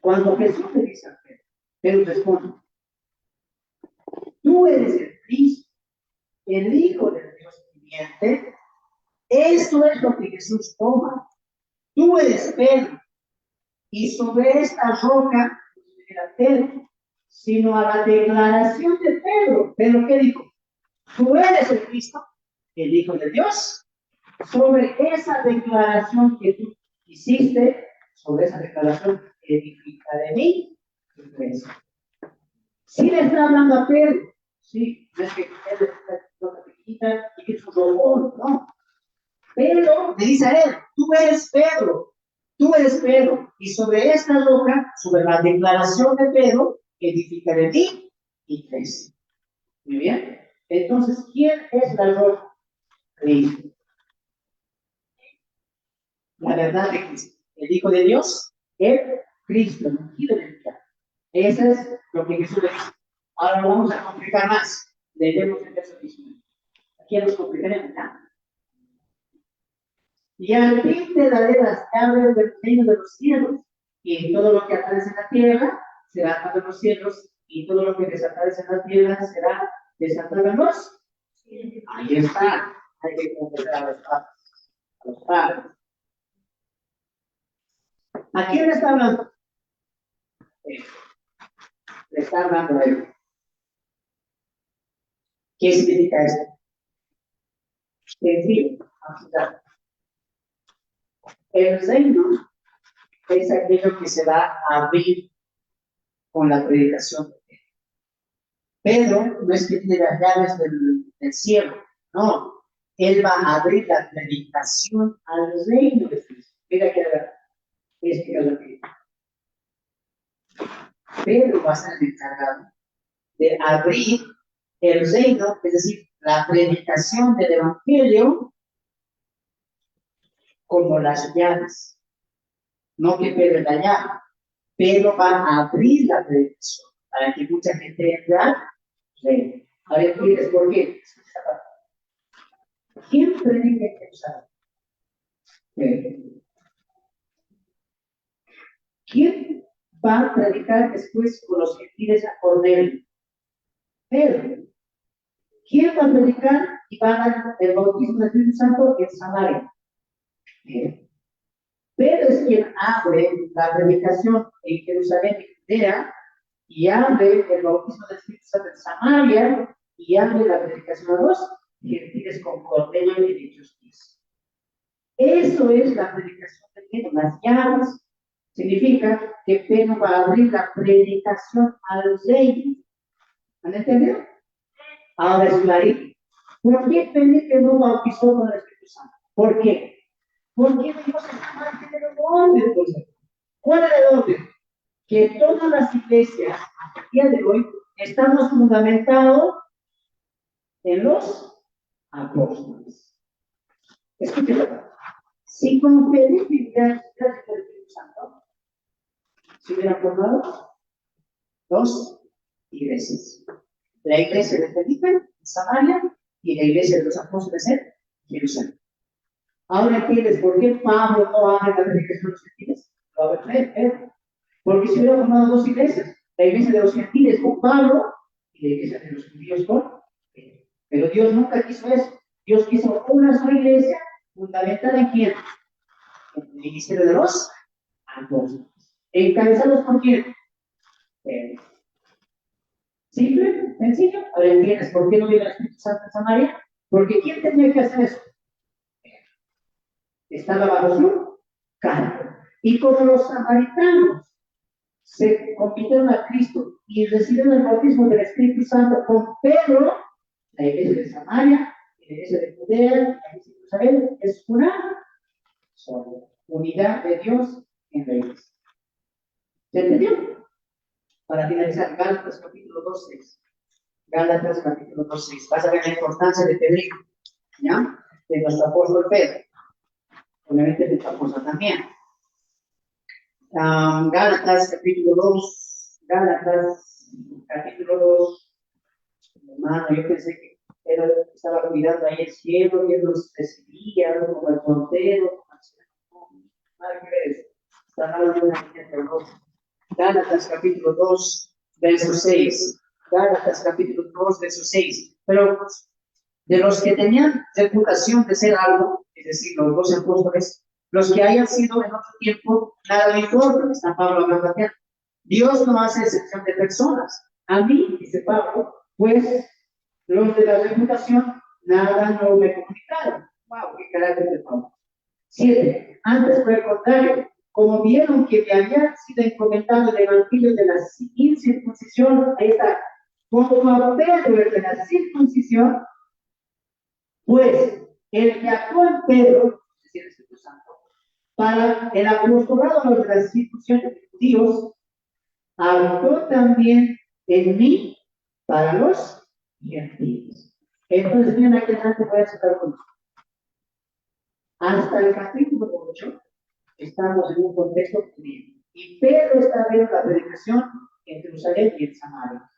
Cuando Jesús le dice a Pedro, Pedro responde, tú eres el Cristo, el Hijo del Dios viviente. Eso es lo que Jesús toma. Tú eres Pedro, y sobre esta roca, no era Pedro, sino a la declaración de Pedro. ¿Pedro qué dijo? Tú eres el Cristo. el Hijo de Dios. Sobre esa declaración que tú hiciste, sobre esa declaración, edificaré mi iglesia. Sí le está hablando a Pedro, sí, no es que Pedro lo quita y que es un robot, no. Pedro le dice a él, tú eres Pedro, y sobre esta roca, sobre la declaración de Pedro, edificaré mi iglesia. Muy bien. Entonces, ¿quién es la roca? Cristo. La verdad de Cristo. El Hijo de Dios, el Cristo, el ungido del Padre. Eso es lo que Jesús le dice. Ahora lo vamos a complicar más. Leemos el verso 19. Aquí nos complicaremos, ¿ya? Y al fin te daré las llaves del reino de los cielos, y todo lo que atares en la tierra será atado en los cielos, y todo lo que desatares en la tierra será desatado en los cielos. Ahí está. Hay que conocer a los padres. ¿A quién le está hablando? Le está hablando a él. ¿Qué significa esto? Sencillo, el reino es aquello que se va a abrir con la predicación de Pedro. Pedro no es que tiene las llaves del cielo, no. Él va a abrir la predicación al reino de Cristo. Mira que es lo que Pedro va a ser el encargado de abrir el reino, es decir, la predicación del evangelio como las llaves. No que Pedro es la llave. Pedro va a abrir la predicación para que mucha gente entre al reino. A ver, ¿quieres por qué? ¿Quién predica en Jerusalén? ¿Quién va a predicar después con los gentiles a Cornelio? Pedro. ¿Quién va a predicar y va a dar el bautismo del Espíritu Santo en Samaria? Pedro es quien abre la predicación en Jerusalén y Judea, y abre el bautismo del Espíritu Santo en Samaria, y abre la predicación a los gentiles con Cornelio y de Hechos 10. Eso es la predicación de Pedro, las llaves. Significa que Pedro va a abrir la predicación a los reyes. ¿Han entendido? Ahora es clarito. ¿Por qué Felipe no bautizó con el Espíritu Santo? ¿Por qué? Porque Dios está manteniendo el orden. ¿Cuál es el orden? Que todas las iglesias, hasta el día de hoy, estamos fundamentados en los apóstoles. Escúchame. Si con Felipe hubiera el Espíritu Santo, se hubieran formado dos iglesias. La iglesia de Felipe en Samaria y la iglesia de los apóstoles en Jerusalén. Ahora entiendes por qué Pablo no abre la predicación de los gentiles. Lo abre Pedro. Porque se hubieran formado dos iglesias. La iglesia de los gentiles con Pablo y la iglesia de los judíos con Pedro. Pero Dios nunca quiso eso. Dios quiso una sola iglesia fundamentada en quién? En el ministerio de los apóstoles. ¿Encabezados por quién? Pedro. Simple, sencillo. Ahora entiendes por qué no viene el Espíritu Santo en Samaria. Porque ¿quién tenía que hacer eso? Estaba bajo su cargo. Y como los samaritanos se convirtieron a Cristo y recibieron el bautismo del Espíritu Santo con Pedro, la iglesia de Samaria, la iglesia de Judea, la iglesia de Jerusalén, es una sola unidad de Dios en la iglesia. ¿Se entendió? Para finalizar, Gálatas capítulo 2:6. Gálatas capítulo 2:6. Vas a ver la importancia de Pedro, ¿ya? De nuestro apóstol Pedro. Obviamente de tu apóstol también. Gálatas capítulo 2. Gálatas capítulo 2. Hermano, yo pensé que Pedro estaba cuidando ahí el cielo, y él los recibía como el portero, nada que ver eso. Está hablando de una gente hermosa. Gálatas capítulo 2, verso 6. Gálatas capítulo 2, verso 6. Pero de los que tenían reputación de ser algo, es decir, los 12 apóstoles, los que hayan sido en otro tiempo, nada me importa, está Pablo hablando aquí. Dios no hace excepción de personas. A mí, dice Pablo, pues los de la reputación nada no me comunicaron. Wow, qué carácter de Pablo. 7. Antes por el contrario, como vieron que me había sido encomendado el evangelio de la incircuncisión, ahí está, como a Pedro el de la circuncisión, pues el que actuó en Pedro, es decir, el Espíritu Santo, para el apostolado de la circuncisión de los judíos, actuó también en mí para los gentiles. Entonces, miren aquí adelante, voy a sacar con hasta el capítulo 8, estamos en un contexto judío. Y Pedro está viendo la predicación en Jerusalén y en Samaria.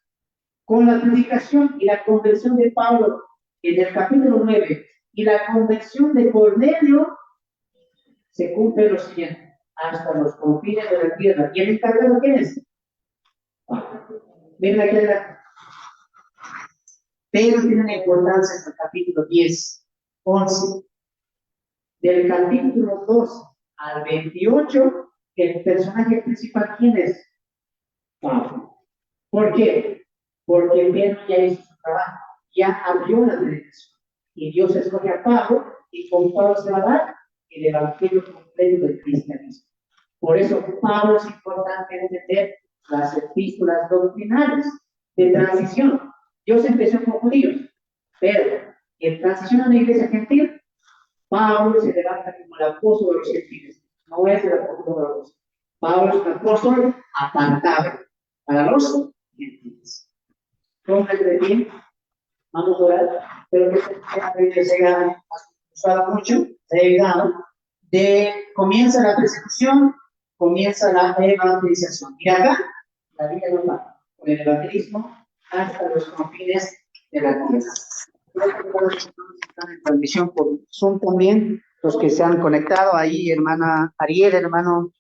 Con la predicación y la conversión de Pablo en el capítulo 9 y la conversión de Cornelio, se cumple lo siguiente, hasta los confines de la tierra. ¿Y el encargado quién es? Miren aquí adelante. Pedro tiene una importancia hasta el capítulo 10, 11. Del capítulo 2 al 28, el personaje principal, ¿quién es? Pablo. ¿Por qué? Porque Pedro ya hizo su trabajo, ya abrió la predicación. Y Dios escoge a Pablo, y con Pablo se va a dar el evangelio completo del cristianismo. Por eso, Pablo es importante entender las epístolas doctrinales de transición. Dios empezó con judíos, pero en transición a una iglesia gentil, Pablo se levanta como el apóstol de los gentiles. No es el apóstol de los gentiles. Pablo es un apóstol apartado para los gentiles. Pónganse bien, vamos a orar. Pero que se haya usado mucho, se haya llegado. Comienza la persecución, comienza la evangelización. Y acá, la vida no va con el evangelismo hasta los confines de la tierra. Los que están en transmisión por Zoom también, los que se han conectado ahí, hermana Ariel, hermano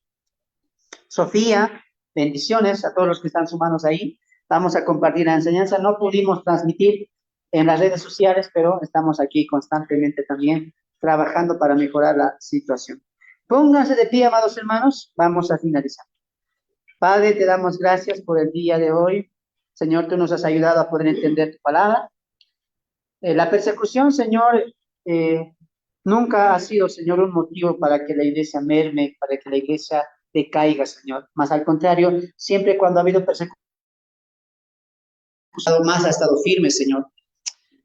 Sofía, bendiciones a todos los que están sumados ahí. Vamos a compartir la enseñanza. No pudimos transmitir en las redes sociales, pero estamos aquí constantemente también trabajando para mejorar la situación. Pónganse de pie, amados hermanos, vamos a finalizar. Padre, te damos gracias por el día de hoy. Señor, tú nos has ayudado a poder entender tu palabra. La persecución, Señor, nunca ha sido, Señor, un motivo para que la iglesia merme, para que la iglesia decaiga, Señor. Más al contrario, siempre cuando ha habido persecución, más ha estado firme, Señor.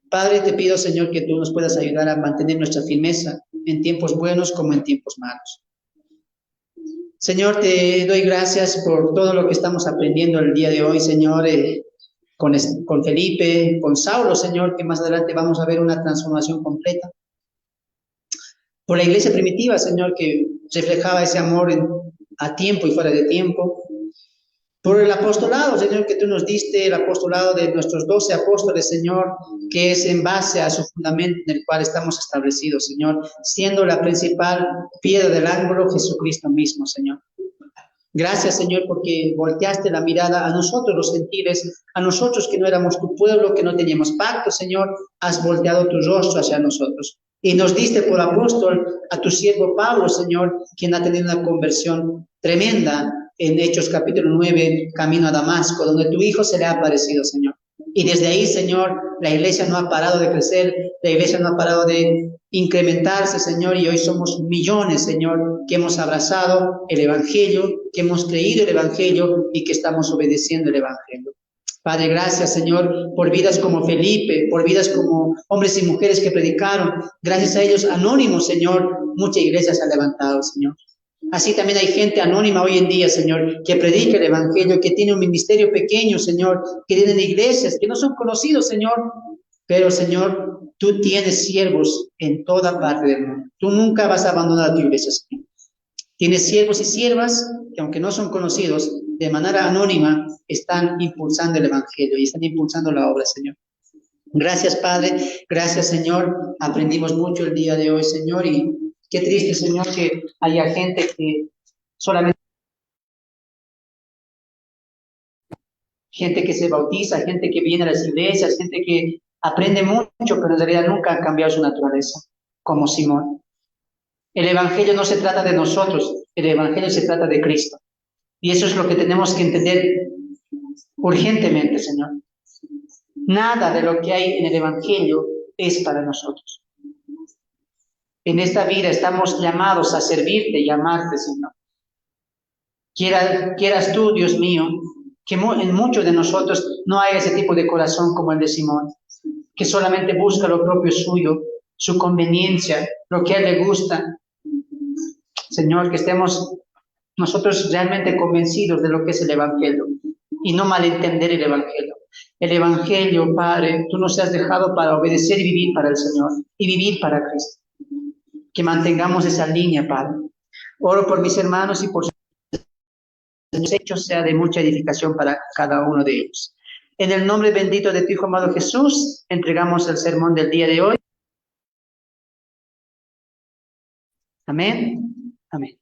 Padre, te pido, Señor, que tú nos puedas ayudar a mantener nuestra firmeza en tiempos buenos como en tiempos malos. Señor, te doy gracias por todo lo que estamos aprendiendo el día de hoy, Señor, con Felipe, con Saulo, Señor, que más adelante vamos a ver una transformación completa. Por la iglesia primitiva, Señor, que reflejaba ese amor a tiempo y fuera de tiempo. Por el apostolado, Señor, que tú nos diste, el apostolado de nuestros 12 apóstoles, Señor, que es en base a su fundamento en el cual estamos establecidos, Señor, siendo la principal piedra del ángulo Jesucristo mismo, Señor. Gracias, Señor, porque volteaste la mirada a nosotros los gentiles, a nosotros que no éramos tu pueblo, que no teníamos pacto, Señor, has volteado tu rostro hacia nosotros. Y nos diste por apóstol a tu siervo Pablo, Señor, quien ha tenido una conversión tremenda en Hechos capítulo 9, camino a Damasco, donde tu Hijo se le ha aparecido, Señor. Y desde ahí, Señor, la iglesia no ha parado de crecer, la iglesia no ha parado de incrementarse, Señor, y hoy somos millones, Señor, que hemos abrazado el Evangelio, que hemos creído el Evangelio y que estamos obedeciendo el Evangelio. Padre, gracias, Señor, por vidas como Felipe, por vidas como hombres y mujeres que predicaron. Gracias a ellos, anónimos, Señor, mucha iglesia se ha levantado, Señor. Así también hay gente anónima hoy en día, Señor, que predica el Evangelio, que tiene un ministerio pequeño, Señor, que tienen iglesias, que no son conocidos, Señor. Pero, Señor, tú tienes siervos en toda parte del mundo. Tú nunca vas a abandonar a tu iglesia, Señor. Tienes siervos y siervas que, aunque no son conocidos, de manera anónima están impulsando el Evangelio y están impulsando la obra, Señor. Gracias, Padre. Gracias, Señor. Aprendimos mucho el día de hoy, Señor, y qué triste, Señor, que haya gente que solamente... Gente que se bautiza, gente que viene a las iglesias, gente que aprende mucho, pero en realidad nunca ha cambiado su naturaleza, como Simón. El Evangelio no se trata de nosotros, el Evangelio se trata de Cristo. Y eso es lo que tenemos que entender urgentemente, Señor. Nada de lo que hay en el Evangelio es para nosotros. En esta vida estamos llamados a servirte y amarte, Señor. Quieras tú, Dios mío, que en muchos de nosotros no haya ese tipo de corazón como el de Simón, que solamente busca lo propio suyo, su conveniencia, lo que a él le gusta. Señor, que estemos nosotros realmente convencidos de lo que es el Evangelio y no malentender el Evangelio. El Evangelio, Padre, tú nos has dejado para obedecer y vivir para el Señor y vivir para Cristo. Que mantengamos esa línea, Padre. Oro por mis hermanos y por sus hechos sea de mucha edificación para cada uno de ellos. En el nombre bendito de tu Hijo amado Jesús, entregamos el sermón del día de hoy. Amén. Amén.